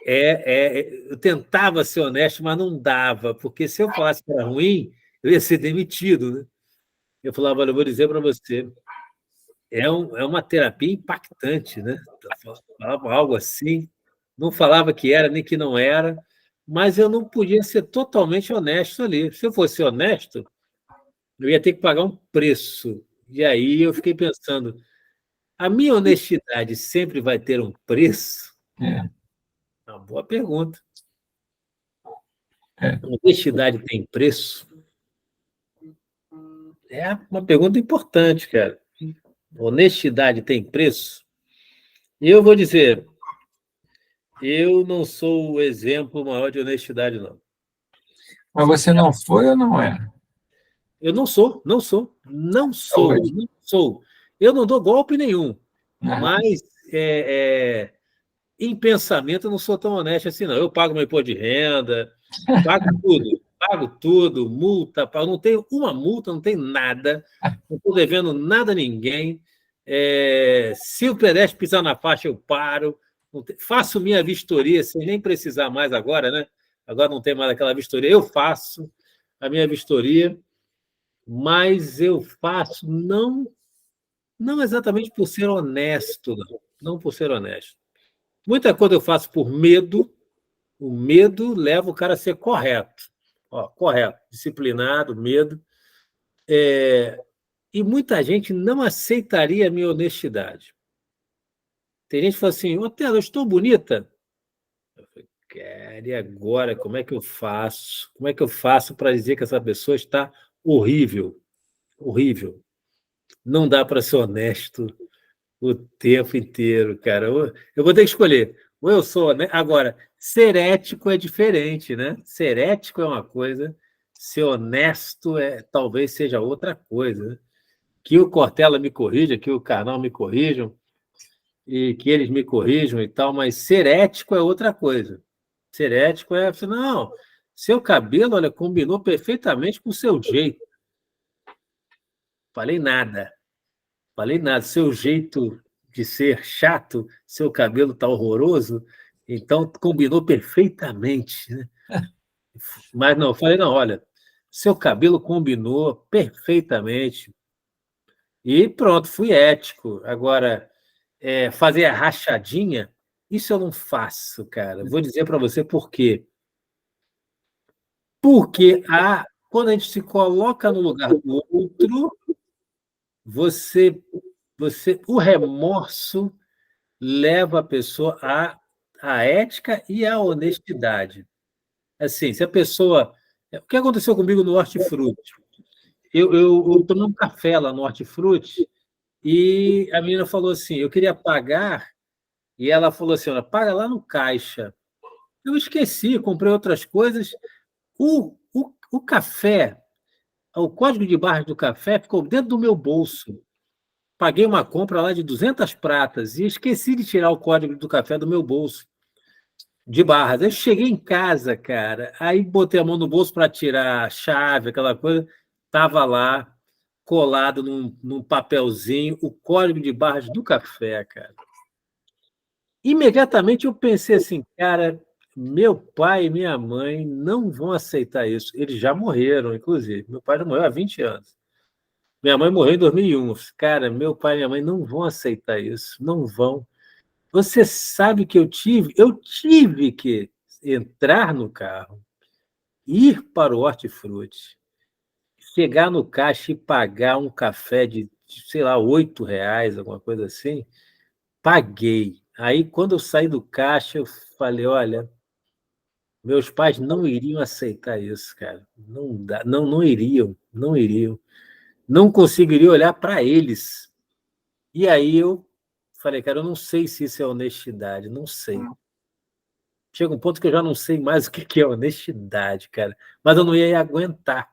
eu tentava ser honesto, mas não dava, porque se eu falasse que era ruim, eu ia ser demitido, né? Eu falava: olha, eu vou dizer para você, é uma terapia impactante, né? Eu falava algo assim, não falava que era nem que não era, mas eu não podia ser totalmente honesto ali. Se eu fosse honesto, eu ia ter que pagar um preço. E aí eu fiquei pensando, a minha honestidade sempre vai ter um preço? É, É uma boa pergunta. é. Honestidade tem preço? É uma pergunta importante, cara. Honestidade tem preço? E eu vou dizer, eu não sou o exemplo maior de honestidade, não. Mas você não foi ou não é? Eu não sou, não sou, não sou, Hoje, não sou. Eu não dou golpe nenhum, né? mas em pensamento eu não sou tão honesto assim, não. Eu pago meu imposto de renda, pago tudo, multa, não tenho uma multa, não tenho nada, não estou devendo nada a ninguém. Se o pedestre pisar na faixa, eu paro, faço minha vistoria, sem nem precisar mais agora, né? Agora não tem mais aquela vistoria, eu faço a minha vistoria, mas eu faço não exatamente por ser honesto, não por ser honesto. Muita coisa eu faço por medo, o medo leva o cara a ser correto. Ó, correto, disciplinado, medo. E muita gente não aceitaria a minha honestidade. Tem gente que fala assim, Otelo, eu estou bonita? Eu falei, cara, e agora? Como é que eu faço? Como é que eu faço para dizer que essa pessoa está horrível? Horrível. Não dá para ser honesto o tempo inteiro, cara. Eu vou ter que escolher. Ou eu sou, né? Agora, ser ético é diferente, né? Ser ético é uma coisa, ser honesto talvez seja outra coisa, né? Que o Cortella me corrija, que o Karnal me corrijam, e que eles me corrijam e tal, mas ser ético é outra coisa. Ser ético é, assim, não, seu cabelo, olha, combinou perfeitamente com o seu jeito. Falei nada. Falei nada, seu jeito de ser chato, seu cabelo está horroroso, então combinou perfeitamente, né? Mas não, falei, não, olha, seu cabelo combinou perfeitamente. E pronto, fui ético. Agora, fazer a rachadinha, isso eu não faço, cara. Vou dizer para você por quê. Porque quando a gente se coloca no lugar do outro, você, o remorso leva a pessoa à ética e à honestidade. Assim, se a pessoa. O que aconteceu comigo no Hortifruti? Eu tomei um café lá no Hortifruti e a menina falou assim: eu queria pagar, e ela falou assim: olha, paga lá no caixa. Eu esqueci, comprei outras coisas. O café, o código de barras do café ficou dentro do meu bolso. Paguei uma compra lá de 200 pratas e esqueci de tirar o código do café do meu bolso. De barras. Eu cheguei em casa, cara, aí botei a mão no bolso para tirar a chave, aquela coisa, estava lá, colado num papelzinho, o código de barras do café, cara. Imediatamente eu pensei assim, cara, meu pai e minha mãe não vão aceitar isso. Eles já morreram, inclusive. Meu pai já morreu há 20 anos. Minha mãe morreu em 2001. Cara, meu pai e minha mãe não vão aceitar isso, não vão. Você sabe que eu tive que entrar no carro, ir para o hortifruti, chegar no caixa e pagar um café sei lá, R$ 8, alguma coisa assim. Paguei. Aí, quando eu saí do caixa, eu falei: olha, meus pais não iriam aceitar isso, cara. Não dá, não iriam, não iriam. não conseguiria olhar para eles. E aí eu falei, cara, eu não sei se isso é honestidade, não sei. Chega um ponto que eu já não sei mais o que é honestidade, cara. Mas eu não ia aguentar.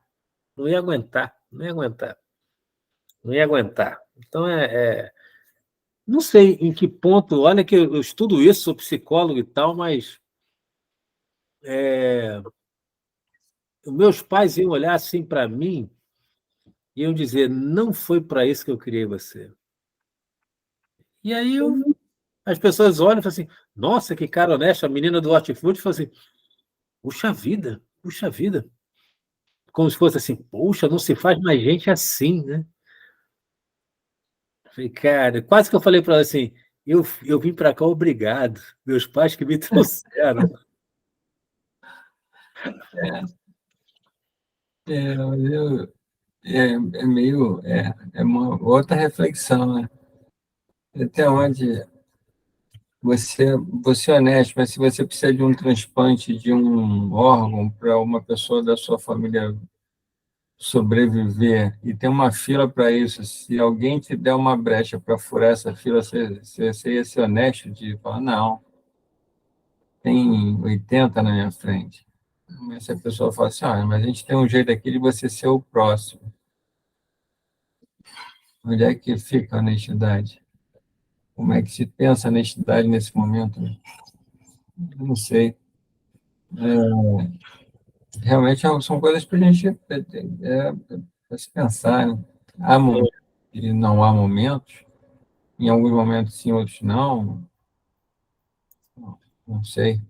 Não ia aguentar, não ia aguentar, não ia aguentar. Então, não sei em que ponto, olha que eu estudo isso, sou psicólogo e tal, mas os meus pais iam olhar assim para mim e iam dizer, não foi para isso que eu criei você. E aí as pessoas olham e falam assim, nossa, que cara honesto, a menina do hortifruti falou assim, puxa vida, como se fosse assim, puxa, não se faz mais gente assim, né? Falei, cara, quase que eu falei para ela assim, eu vim para cá obrigado, meus pais que me trouxeram. É meio, é uma outra reflexão, né? Até onde você é honesto, mas se você precisa de um transplante de um órgão para uma pessoa da sua família sobreviver e tem uma fila para isso, se alguém te der uma brecha para furar essa fila, você ia ser honesto de falar, não, tem 80 na minha frente. Mas se a pessoa fala assim, mas a gente tem um jeito aqui de você ser o próximo. Onde é que fica a honestidade? Como é que se pensa a honestidade nesse momento? Eu não sei. Realmente são coisas para a gente pra se pensar, né? Há momentos e não há momentos. Em alguns momentos sim, outros não. Não sei.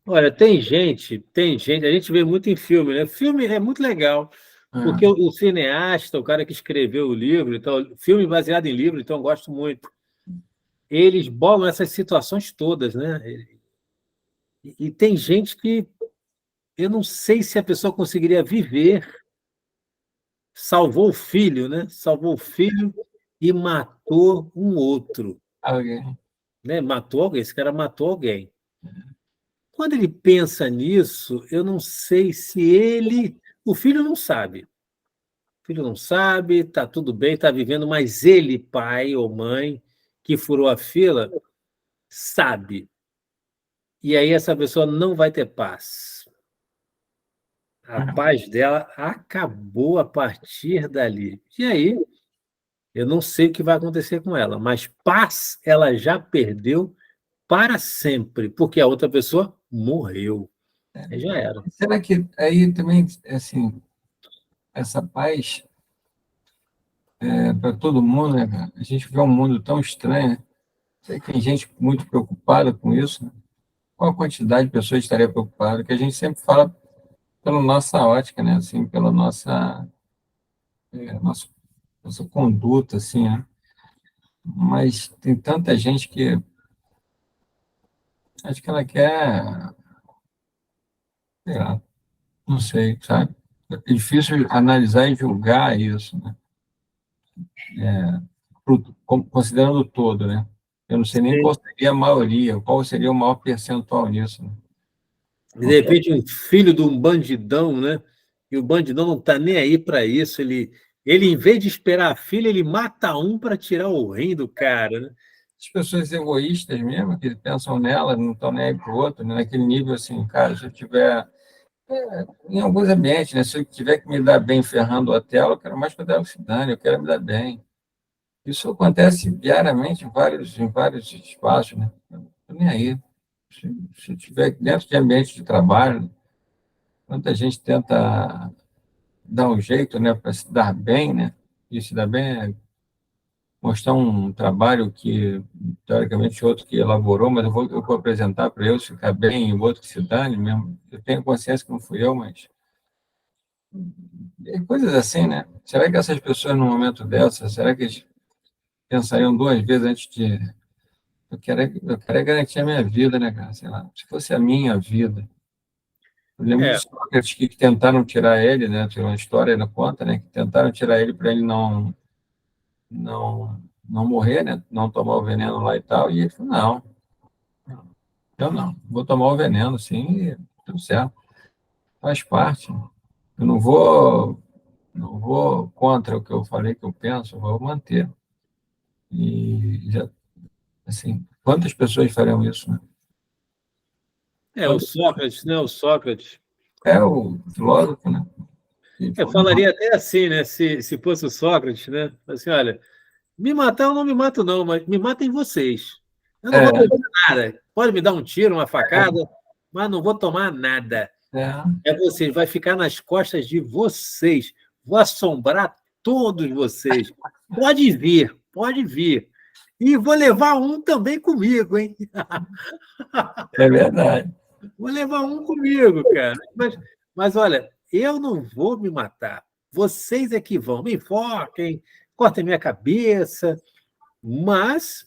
Olha, tem gente, a gente vê muito em filme, né? Filme é muito legal, porque É, o cineasta, o cara que escreveu o livro, então, filme baseado em livro, então eu gosto muito. Eles bolam essas situações todas, né? E tem gente que eu não sei se a pessoa conseguiria viver, salvou o filho, né? Salvou o filho e matou um outro, alguém. né? Matou alguém, esse cara matou alguém. Quando ele pensa nisso, eu não sei se ele. O filho não sabe. O filho não sabe, está tudo bem, está vivendo, mas ele, pai ou mãe, que furou a fila, sabe. E aí essa pessoa não vai ter paz. A paz dela acabou a partir dali. E aí, eu não sei o que vai acontecer com ela, mas paz ela já perdeu para sempre, porque a outra pessoa morreu. Aí já era. Será que aí também, assim, essa paz para todo mundo, né, cara? A gente vê um mundo tão estranho, né? Sei que tem gente muito preocupada com isso, né? Qual a quantidade de pessoas estaria preocupada? Que a gente sempre fala pela nossa ótica, né? Assim, pela nossa, nossa conduta, assim, né? Mas tem tanta gente que acho que ela quer, sei lá, não sei, sabe? É difícil analisar e julgar isso, né? Considerando o todo, né? Eu não sei nem qual seria a maioria, qual seria o maior percentual nisso, né? De repente, um filho de um bandidão, né? E o bandidão não está nem aí para isso. Ele, em vez de esperar a filha, ele mata um para tirar o rim do cara, né? As pessoas egoístas mesmo, que pensam nela, não estão nem aí para o outro, né? Naquele nível assim, cara, se eu tiver. Em alguns ambientes, né? Se eu tiver que me dar bem ferrando a tela, eu quero mais que ela se dane, eu quero me dar bem. Isso acontece diariamente em vários espaços, né? Eu estou nem aí. Se tiver dentro de ambiente de trabalho, quanta gente tenta dar um jeito, né, para se dar bem, né? E se dar bem é mostrar um trabalho que, teoricamente, outro que elaborou, mas eu vou apresentar para eu ficar bem e o outro que se dane mesmo. Eu tenho consciência que não fui eu, mas coisas assim, né? Será que essas pessoas, num momento dessa, será que eles pensariam duas vezes antes de. Eu quero é garantir a minha vida, né, cara? Sei lá, se fosse a minha vida. Eu lembro É, de Sócrates que tentaram tirar ele, né? Tem uma história na conta, né? Que tentaram tirar ele para ele não morrer, né? Não tomar o veneno lá e tal. E ele falou: não, eu não. Vou tomar o veneno, sim, e tudo certo. Faz parte. Eu não vou. Não vou contra o que eu falei que eu penso, eu vou manter. E, já, assim, quantas pessoas farão isso, né? O Quantas- Sócrates, né? O Sócrates. É o filósofo, né? E Eu falou, não, falaria até assim, né? Se fosse o Sócrates, né? Assim, olha, me matar eu não me mato, não, mas me matem vocês. Eu não vou é, tomar nada. Pode me dar um tiro, uma facada, mas não vou tomar nada. é, É vocês, vai ficar nas costas de vocês. Vou assombrar todos vocês. Pode vir, pode vir. E vou levar um também comigo, hein? é verdade. Vou levar um comigo, cara. Mas olha, eu não vou me matar. Vocês é que vão. Me enforquem, cortem minha cabeça, mas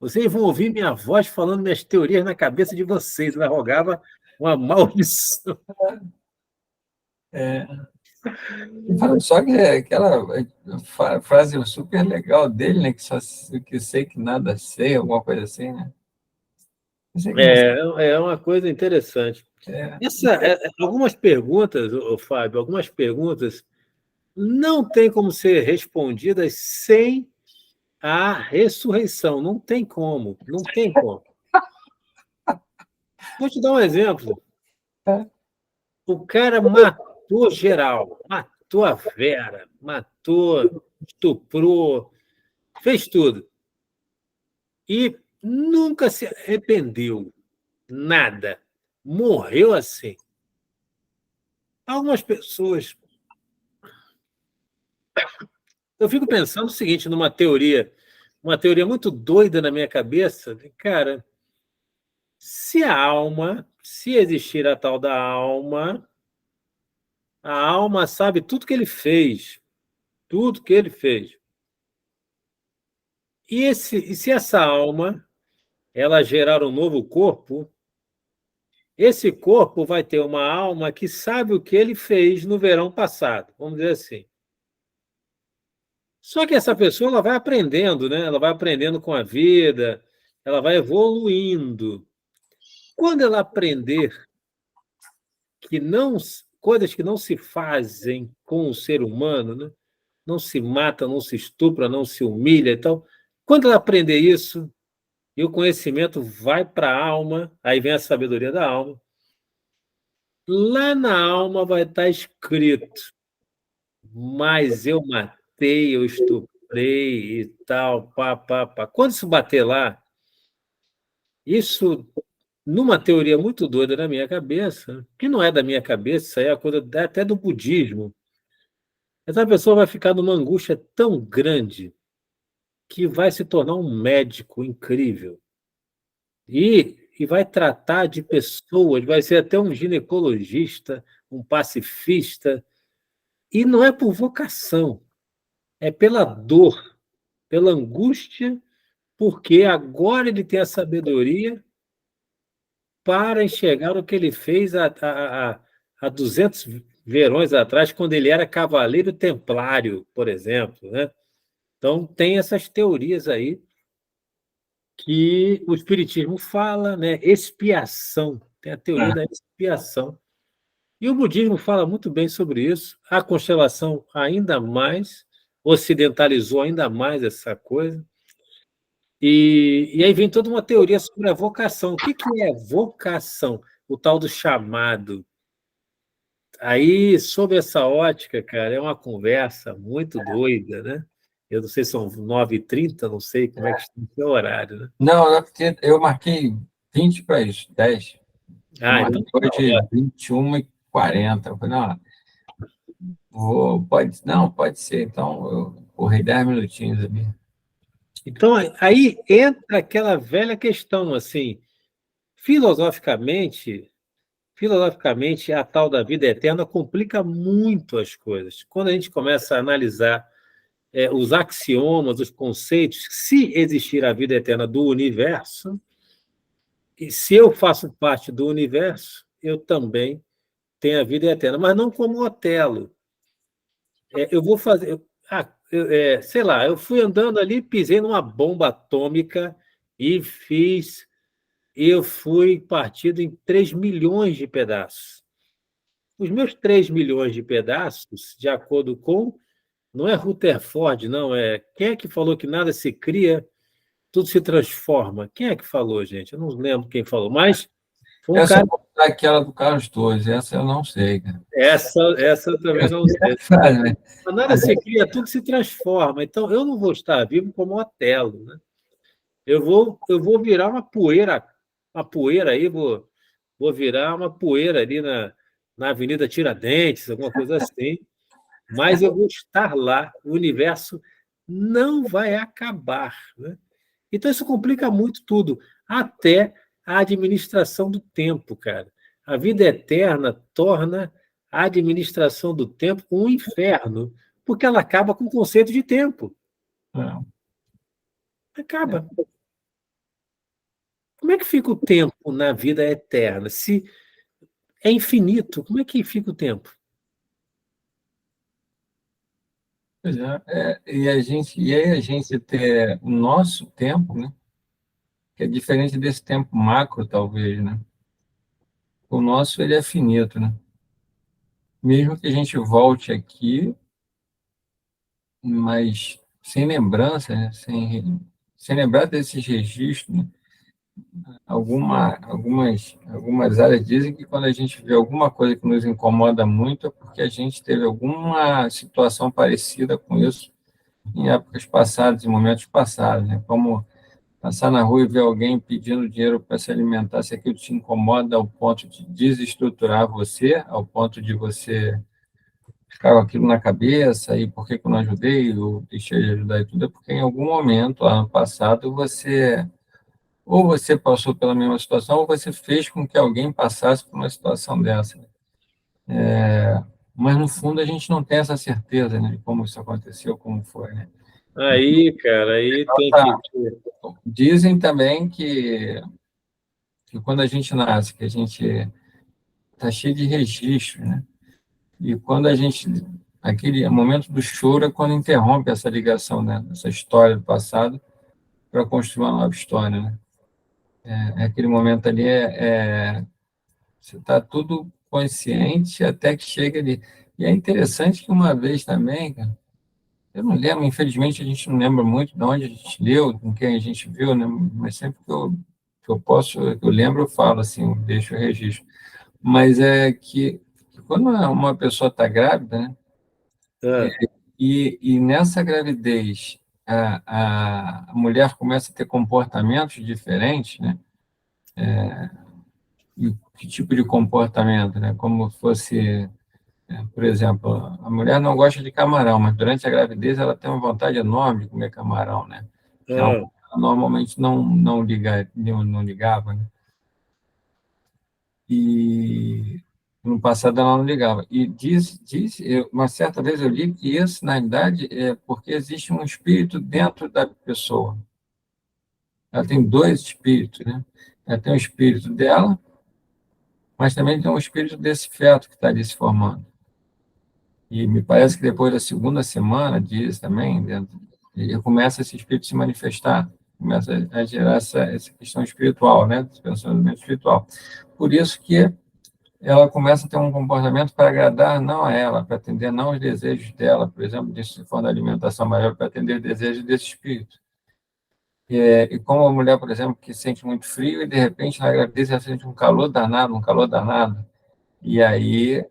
vocês vão ouvir minha voz falando minhas teorias na cabeça de vocês. Ela rogava uma maldição. É, só que é aquela frase super legal dele, né? Que só que sei que nada sei, alguma coisa assim, né? Isso é engraçado. É uma coisa interessante. É, Algumas perguntas, Fábio, algumas perguntas não têm como ser respondidas sem a ressurreição. Não tem como, não tem como. Vou te dar um exemplo. é, O cara matou geral, matou a Vera, matou, estuprou, fez tudo. E nunca se arrependeu. Nada. Morreu assim. Algumas pessoas. Eu fico pensando o seguinte, numa teoria, uma teoria muito doida na minha cabeça. Cara, se existir a tal da alma, a alma sabe tudo que ele fez, tudo que ele fez. E se essa alma ela gerar um novo corpo, esse corpo vai ter uma alma que sabe o que ele fez no verão passado, vamos dizer assim. Só que essa pessoa ela vai aprendendo, né? Ela vai aprendendo com a vida, ela vai evoluindo. Quando ela aprender que não coisas que não se fazem com o ser humano, né? Não se mata, não se estupra, não se humilha, então, quando ela aprender isso, e o conhecimento vai para a alma, aí vem a sabedoria da alma. Lá na alma vai estar escrito, mas eu matei, eu estuprei e tal, pá, pá, pá. Quando isso bater lá, isso, numa teoria muito doida na minha cabeça, que não é da minha cabeça, isso aí é a coisa até do budismo, essa pessoa vai ficar numa angústia tão grande que vai se tornar um médico incrível. E vai tratar de pessoas, vai ser até um ginecologista, um pacifista, e não é por vocação, é pela dor, pela angústia, porque agora ele tem a sabedoria para enxergar o que ele fez há 200 verões atrás, quando ele era cavaleiro templário, por exemplo, né? Então, tem essas teorias aí que o Espiritismo fala, né? Expiação, tem a teoria da expiação. E o budismo fala muito bem sobre isso. A constelação ainda mais ocidentalizou ainda mais essa coisa. E aí vem toda uma teoria sobre a vocação. O que é vocação? O tal do chamado. Aí, sob essa ótica, cara, é uma conversa muito doida, né? Eu não sei se são 9h30, não sei como é que está o seu horário, né? não, é porque eu marquei 20 para as 10. Eu Então marquei tá hoje ótimo. 21h40. Eu falei, não, pode, não, pode ser. Então, eu corri 10 minutinhos ali. Então, aí entra aquela velha questão, assim, filosoficamente, filosoficamente, a tal da vida eterna complica muito as coisas. Quando a gente começa a analisar os axiomas, os conceitos, se existir a vida eterna do universo, e se eu faço parte do universo, eu também tenho a vida eterna, mas não como Otelo. Eu vou fazer. Sei lá, eu fui andando ali, pisei numa bomba atômica e fiz. Eu fui partido em 3 milhões de pedaços. os meus 3 milhões de pedaços, de acordo com, não é Rutherford, não, quem é que falou que nada se cria, tudo se transforma? Quem é que falou, gente? Eu não lembro quem falou, mas foi um Essa cara. é aquela do Carlos Torres, essa eu não sei, cara. Essa eu também não sei. Frase, né? Mas nada se cria, tudo se transforma. Então, eu não vou estar vivo como Otelo, né? Eu vou virar uma poeira aí, vou virar uma poeira ali na Avenida Tiradentes, alguma coisa assim, mas eu vou estar lá, o universo não vai acabar, né? Então, isso complica muito tudo, até a administração do tempo, cara. A vida eterna torna a administração do tempo um inferno, porque ela acaba com o conceito de tempo. É, Acaba. Como é que fica o tempo na vida eterna? Se é infinito, como é que fica o tempo? pois e aí a gente ter o nosso tempo, né? Que é diferente desse tempo macro, talvez, né? O nosso, ele é finito, né? Mesmo que a gente volte aqui, mas sem lembrança, né? Sem lembrar desses registros, né? Algumas áreas dizem que quando a gente vê alguma coisa que nos incomoda muito é porque a gente teve alguma situação parecida com isso em épocas passadas, em momentos passados, né? Como passar na rua e ver alguém pedindo dinheiro para se alimentar, se aquilo te incomoda ao ponto de desestruturar você, ao ponto de você ficar com aquilo na cabeça, e por que que eu não ajudei, ou deixei de ajudar e tudo, é porque em algum momento, ano passado, ou você passou pela mesma situação, ou você fez com que alguém passasse por uma situação dessa. Mas, no fundo, a gente não tem essa certeza, né, de como isso aconteceu, como foi, né? Aí, cara, aí tem Tá. que. Dizem também que quando a gente nasce, que a gente está cheio de registros, né? E quando a gente, aquele momento do choro é quando interrompe essa ligação, né? Essa história do passado para construir uma nova história, né? Aquele momento ali você está tudo consciente até que chega ali. E é interessante que uma vez também, cara, eu não lembro, infelizmente a gente não lembra muito de onde a gente leu, com quem a gente viu, né? Mas sempre que eu posso, que eu lembro, eu falo assim, eu deixo o registro. Mas é que quando uma pessoa está grávida, né? Ah, E nessa gravidez, a mulher começa a ter comportamentos diferentes, né? E que tipo de comportamento, né? Como fosse, por exemplo, a mulher não gosta de camarão, mas durante a gravidez ela tem uma vontade enorme de comer camarão, né? Que é algo ah, que ela normalmente não ligava, né? E no passado ela não ligava. E uma certa vez eu li que isso, na realidade, é porque existe um espírito dentro da pessoa. Ela tem dois espíritos, né? Ela tem o espírito dela, mas também tem o espírito desse feto que está ali se formando. E me parece que depois da segunda semana, diz também, ele começa esse espírito a se manifestar, começa a gerar essa questão espiritual, né? Esse pensamento espiritual. Por isso que ela começa a ter um comportamento para agradar não a ela, para atender não os desejos dela, por exemplo, se for na alimentação maior, para atender os desejos desse espírito. E como a mulher, por exemplo, que sente muito frio e de repente na gravidez ela sente um calor danado, um calor danado. E aí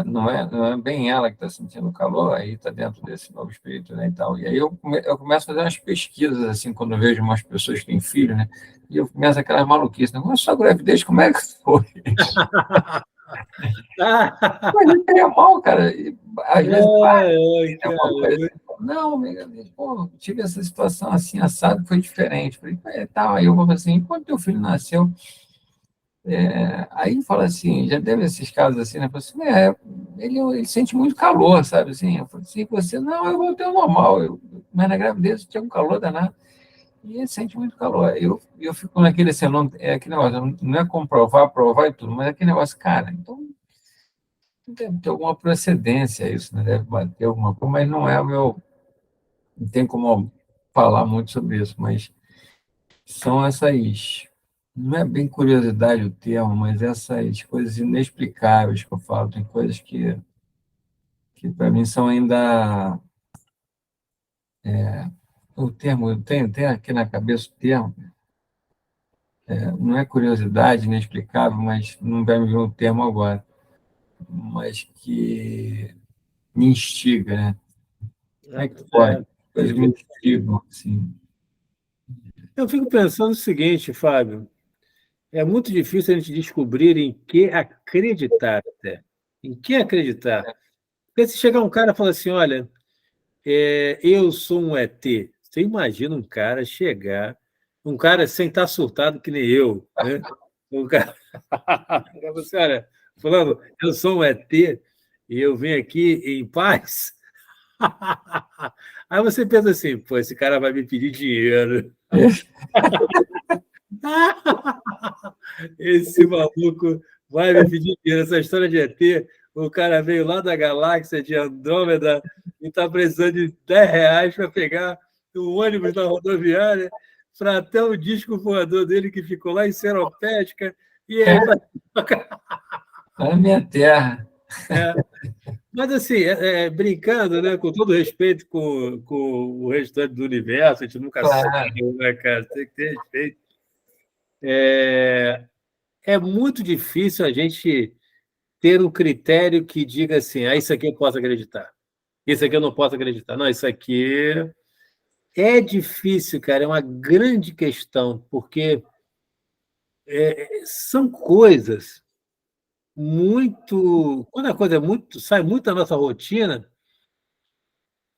não é bem ela que está sentindo o calor, aí está dentro desse novo espírito, né, e tal. E aí eu começo a fazer umas pesquisas, assim, quando eu vejo umas pessoas que têm filho, né, e eu começo aquelas maluquices, né, sua gravidez, como é que foi? Mas não seria mal, cara. E, às vezes, ai, ai, tem alguma cara. coisa assim, não, amiga, pô, tive essa situação assim, assado, foi diferente. Falei, tal. Aí eu vou falar assim, quando teu filho nasceu, aí fala assim, já teve esses casos assim, né? Fala assim, ele sente muito calor, sabe? Assim, eu falei assim, você, não, eu voltei ao normal, mas na gravidez tinha um calor danado. E ele sente muito calor. Eu fico naquele assim, aquele negócio, não é comprovar, provar e tudo, mas é aquele negócio, cara, então deve ter alguma procedência isso, né? Deve bater alguma coisa, mas não é o meu. Não tem como falar muito sobre isso, mas são essas. não é bem curiosidade o termo, mas essas coisas inexplicáveis que eu falo, tem coisas que para mim são ainda. O termo, eu tenho aqui na cabeça o termo, não é curiosidade inexplicável, mas não vai me vir o termo agora, mas que me instiga, né? Como é que pode? Coisas me Entendi. instigam, assim. Eu fico pensando o seguinte, Fábio, é muito difícil a gente descobrir em que acreditar até. Em que acreditar? Porque se chegar um cara e falar assim, olha, eu sou um ET, você imagina um cara chegar, um cara sem estar surtado que nem eu, né? Um cara, você, olha, fulano, eu sou um ET e eu vim aqui em paz. Aí você pensa assim, pô, esse cara vai me pedir dinheiro. Esse maluco vai me pedir dinheiro. Essa história de ET, o cara veio lá da galáxia de Andrômeda e está precisando de R$ 10 para pegar o ônibus na rodoviária para até o disco voador dele que ficou lá em Seropédica. E ele vai. Está na minha terra. É. Mas, assim, brincando, né, com todo respeito com o restante do universo, a gente nunca sabe, Claro. né, cara? Tem que ter respeito. É muito difícil a gente ter um critério que diga assim, isso aqui eu posso acreditar, isso aqui eu não posso acreditar. Não, isso aqui é difícil, cara, é uma grande questão, porque são coisas muito. Quando a coisa sai muito da nossa rotina,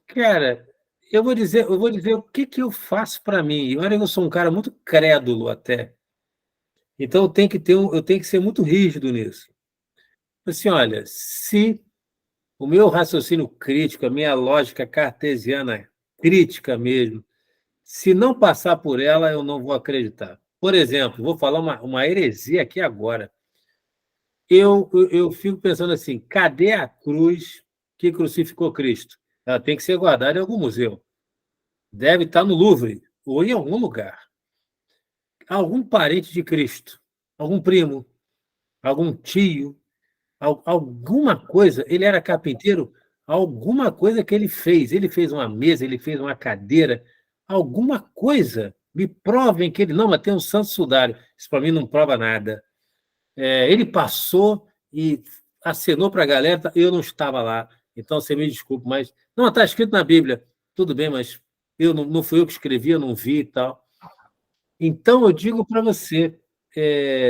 cara, eu vou dizer o que que eu faço para mim. E olha, eu sou um cara muito crédulo até. Então eu tenho que ser muito rígido nisso. Assim, olha, se o meu raciocínio crítico, a minha lógica cartesiana crítica mesmo, se não passar por ela, eu não vou acreditar. Por exemplo, vou falar uma heresia aqui agora. Eu fico pensando assim: cadê a cruz que crucificou Cristo? Ela tem que ser guardada em algum museu. Deve estar no Louvre ou em algum lugar. Algum parente de Cristo, algum primo, algum tio, alguma coisa. Ele era carpinteiro, alguma coisa que ele fez. Ele fez uma mesa, ele fez uma cadeira, alguma coisa. Me provem que ele. Não, mas tem um santo sudário. Isso para mim não prova nada. Ele passou e acenou para a galera, eu não estava lá. Então você me desculpe, mas. Não, está escrito na Bíblia. Tudo bem, mas não fui eu que escrevi, eu não vi e tal. Então, eu digo para você,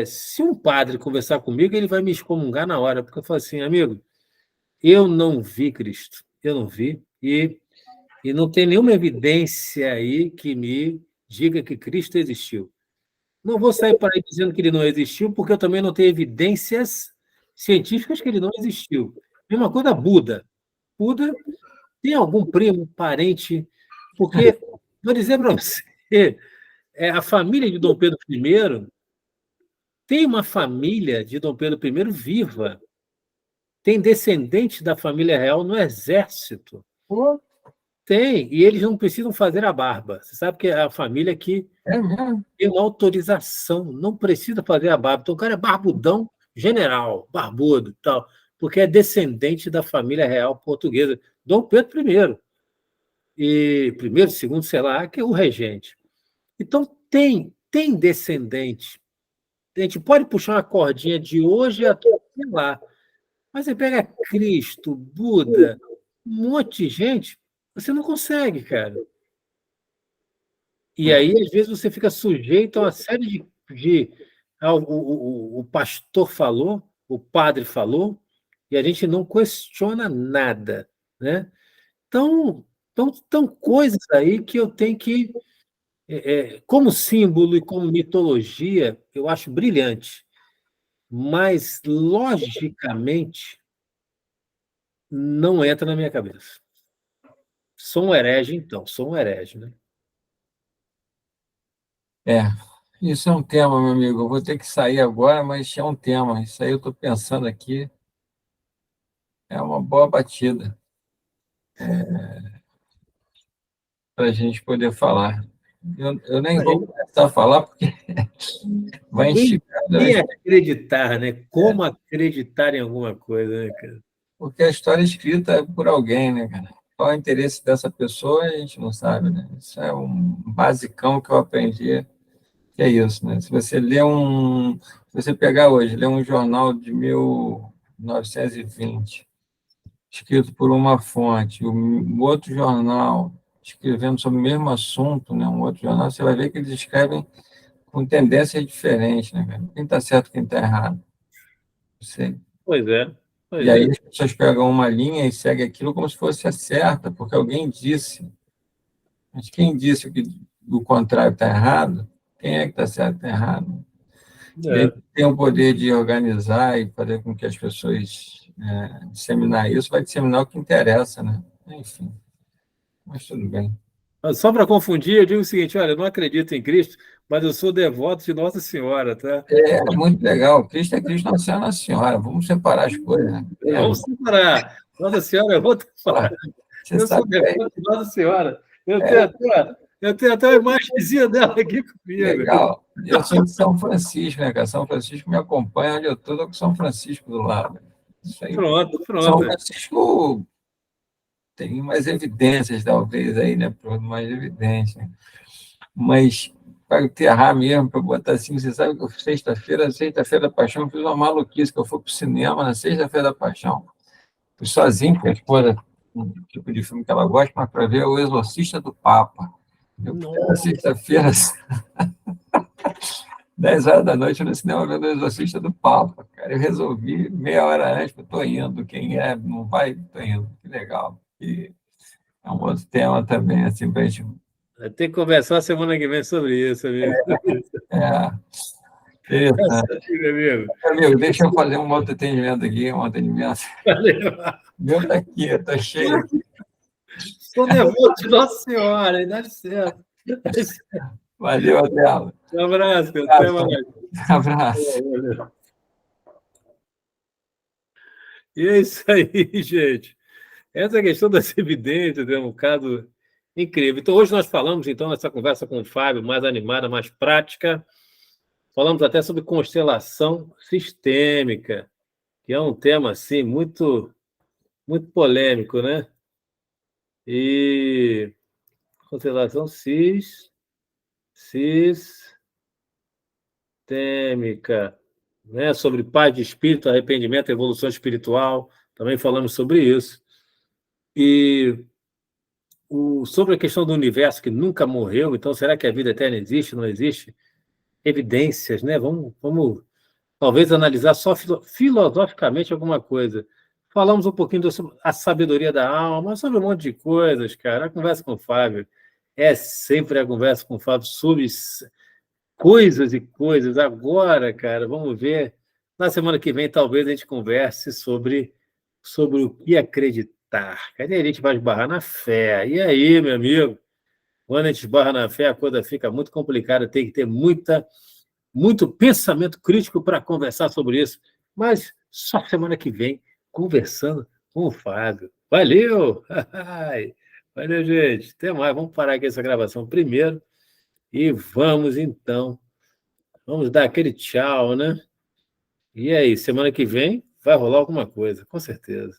se um padre conversar comigo, ele vai me excomungar na hora, porque eu falo assim, amigo, eu não vi Cristo, eu não vi, e não tem nenhuma evidência aí que me diga que Cristo existiu. Não vou sair por aí dizendo que ele não existiu, porque eu também não tenho evidências científicas que ele não existiu. Mesma coisa Buda. Buda tem algum primo, parente, porque, vou dizer para você, a família de Dom Pedro I tem uma família de Dom Pedro I viva, tem descendentes da família real no exército. Pô, Tem, e eles não precisam fazer a barba. Você sabe que é a família que é mesmo? tem uma autorização, não precisa fazer a barba. Então, o cara é barbudão, general, barbudo e tal, porque é descendente da família real portuguesa, Dom Pedro I. E primeiro, segundo, sei lá, que é o regente. Então, tem descendente. A gente pode puxar uma cordinha de hoje até lá. Mas você pega Cristo, Buda, um monte de gente, você não consegue, cara. E aí, às vezes, você fica sujeito a uma série o pastor falou, o padre falou, e a gente não questiona nada, né? Então, coisas aí que eu tenho que, como símbolo e como mitologia, eu acho brilhante, mas logicamente não entra na minha cabeça. Sou um herege, então, sou um herege, né? É, isso é um tema, meu amigo. Eu vou ter que sair agora, mas é um tema. Isso aí eu estou pensando aqui, é uma boa batida para a gente poder falar. Eu nem vou começar a falar, porque vai Quem, esticar, quem acreditar, né? Como acreditar em alguma coisa, né, cara? porque a história é escrita por alguém, né, cara? Qual é o interesse dessa pessoa, a gente não sabe, né? Isso é um basicão que eu aprendi, que é isso, né? Se você pegar hoje, ler um jornal de 1920, escrito por uma fonte, um outro jornal escrevendo sobre o mesmo assunto, né? Um outro jornal, você vai ver que eles escrevem com tendências diferentes, né, cara? Quem está certo, quem está errado, não sei. Pois é, E pois aí é. as pessoas pegam uma linha e seguem aquilo como se fosse a certa, porque alguém disse. Mas quem disse que o contrário está errado, quem é que está certo e está errado? E aí É. tem o poder de organizar e fazer com que as pessoas disseminar isso, vai disseminar o que interessa, né? Enfim, mas tudo bem. Só para confundir, eu digo o seguinte: olha, eu não acredito em Cristo, mas eu sou devoto de Nossa Senhora, tá? É muito legal. Cristo é Cristo, Nossa Senhora, Nossa Senhora. Vamos separar as coisas, né? Vamos separar. Nossa Senhora é outra Pô, parada. você Eu sou sabe que devoto de Nossa Senhora. é Eu tenho até uma imagenzinha dela aqui comigo. legal. Eu sou de São Francisco, né, cara? São Francisco me acompanha onde eu estou com São Francisco do lado. Isso aí. Pronto, São pronto. Francisco tem mais evidências, talvez, aí, né? Mais evidências. Mas para enterrar mesmo, para botar assim, você sabe que sexta-feira da Paixão, eu fiz uma maluquice, que eu fui para o cinema na sexta-feira da Paixão. Fui sozinho, com a esposa, um tipo de filme que ela gosta, mas para ver O Exorcista do Papa. Eu fui na Nossa, sexta-feira, 10 horas da noite, no cinema vendo O Exorcista do Papa. Cara, eu resolvi meia hora antes, eu estou indo. Quem não vai, estou indo. Que legal. E é um outro tema também, assim, para a gente. vai ter que conversar semana que vem sobre isso, amigo. É, Tá interessante. certo, meu amigo. Amigo, deixa eu fazer um outro atendimento aqui, um atendimento. Valeu. O meu está aqui, está cheio aqui. Sou devoto de Nossa Senhora, e dá licença. Valeu, Adela. Um abraço, até mais. Abraço. E é isso aí, gente. Essa questão das evidências é um caso incrível. Então, hoje nós falamos, então, nessa conversa com o Fábio, mais animada, mais prática, falamos até sobre constelação sistêmica, que é um tema, assim, muito, muito polêmico, né? E constelação sistêmica, né? Sobre paz de espírito, arrependimento, evolução espiritual, também falamos sobre isso. E sobre a questão do universo que nunca morreu, então será que a vida eterna existe, não existe? Evidências, né? Vamos talvez analisar só filosoficamente alguma coisa. Falamos um pouquinho sobre a sabedoria da alma, sobre um monte de coisas, cara. A conversa com o Fábio é sempre a conversa com o Fábio sobre coisas e coisas. Agora, cara, vamos ver. Na semana que vem, talvez a gente converse sobre o que acreditar. Cadê a gente vai esbarrar na fé? E aí, meu amigo? Quando a gente esbarra na fé, a coisa fica muito complicada, tem que ter muito pensamento crítico para conversar sobre isso. Mas só semana que vem, conversando com o Fábio. Valeu! Valeu, gente. Até mais. Vamos parar aqui essa gravação primeiro e vamos, então, vamos dar aquele tchau, né? E aí, semana que vem vai rolar alguma coisa, com certeza.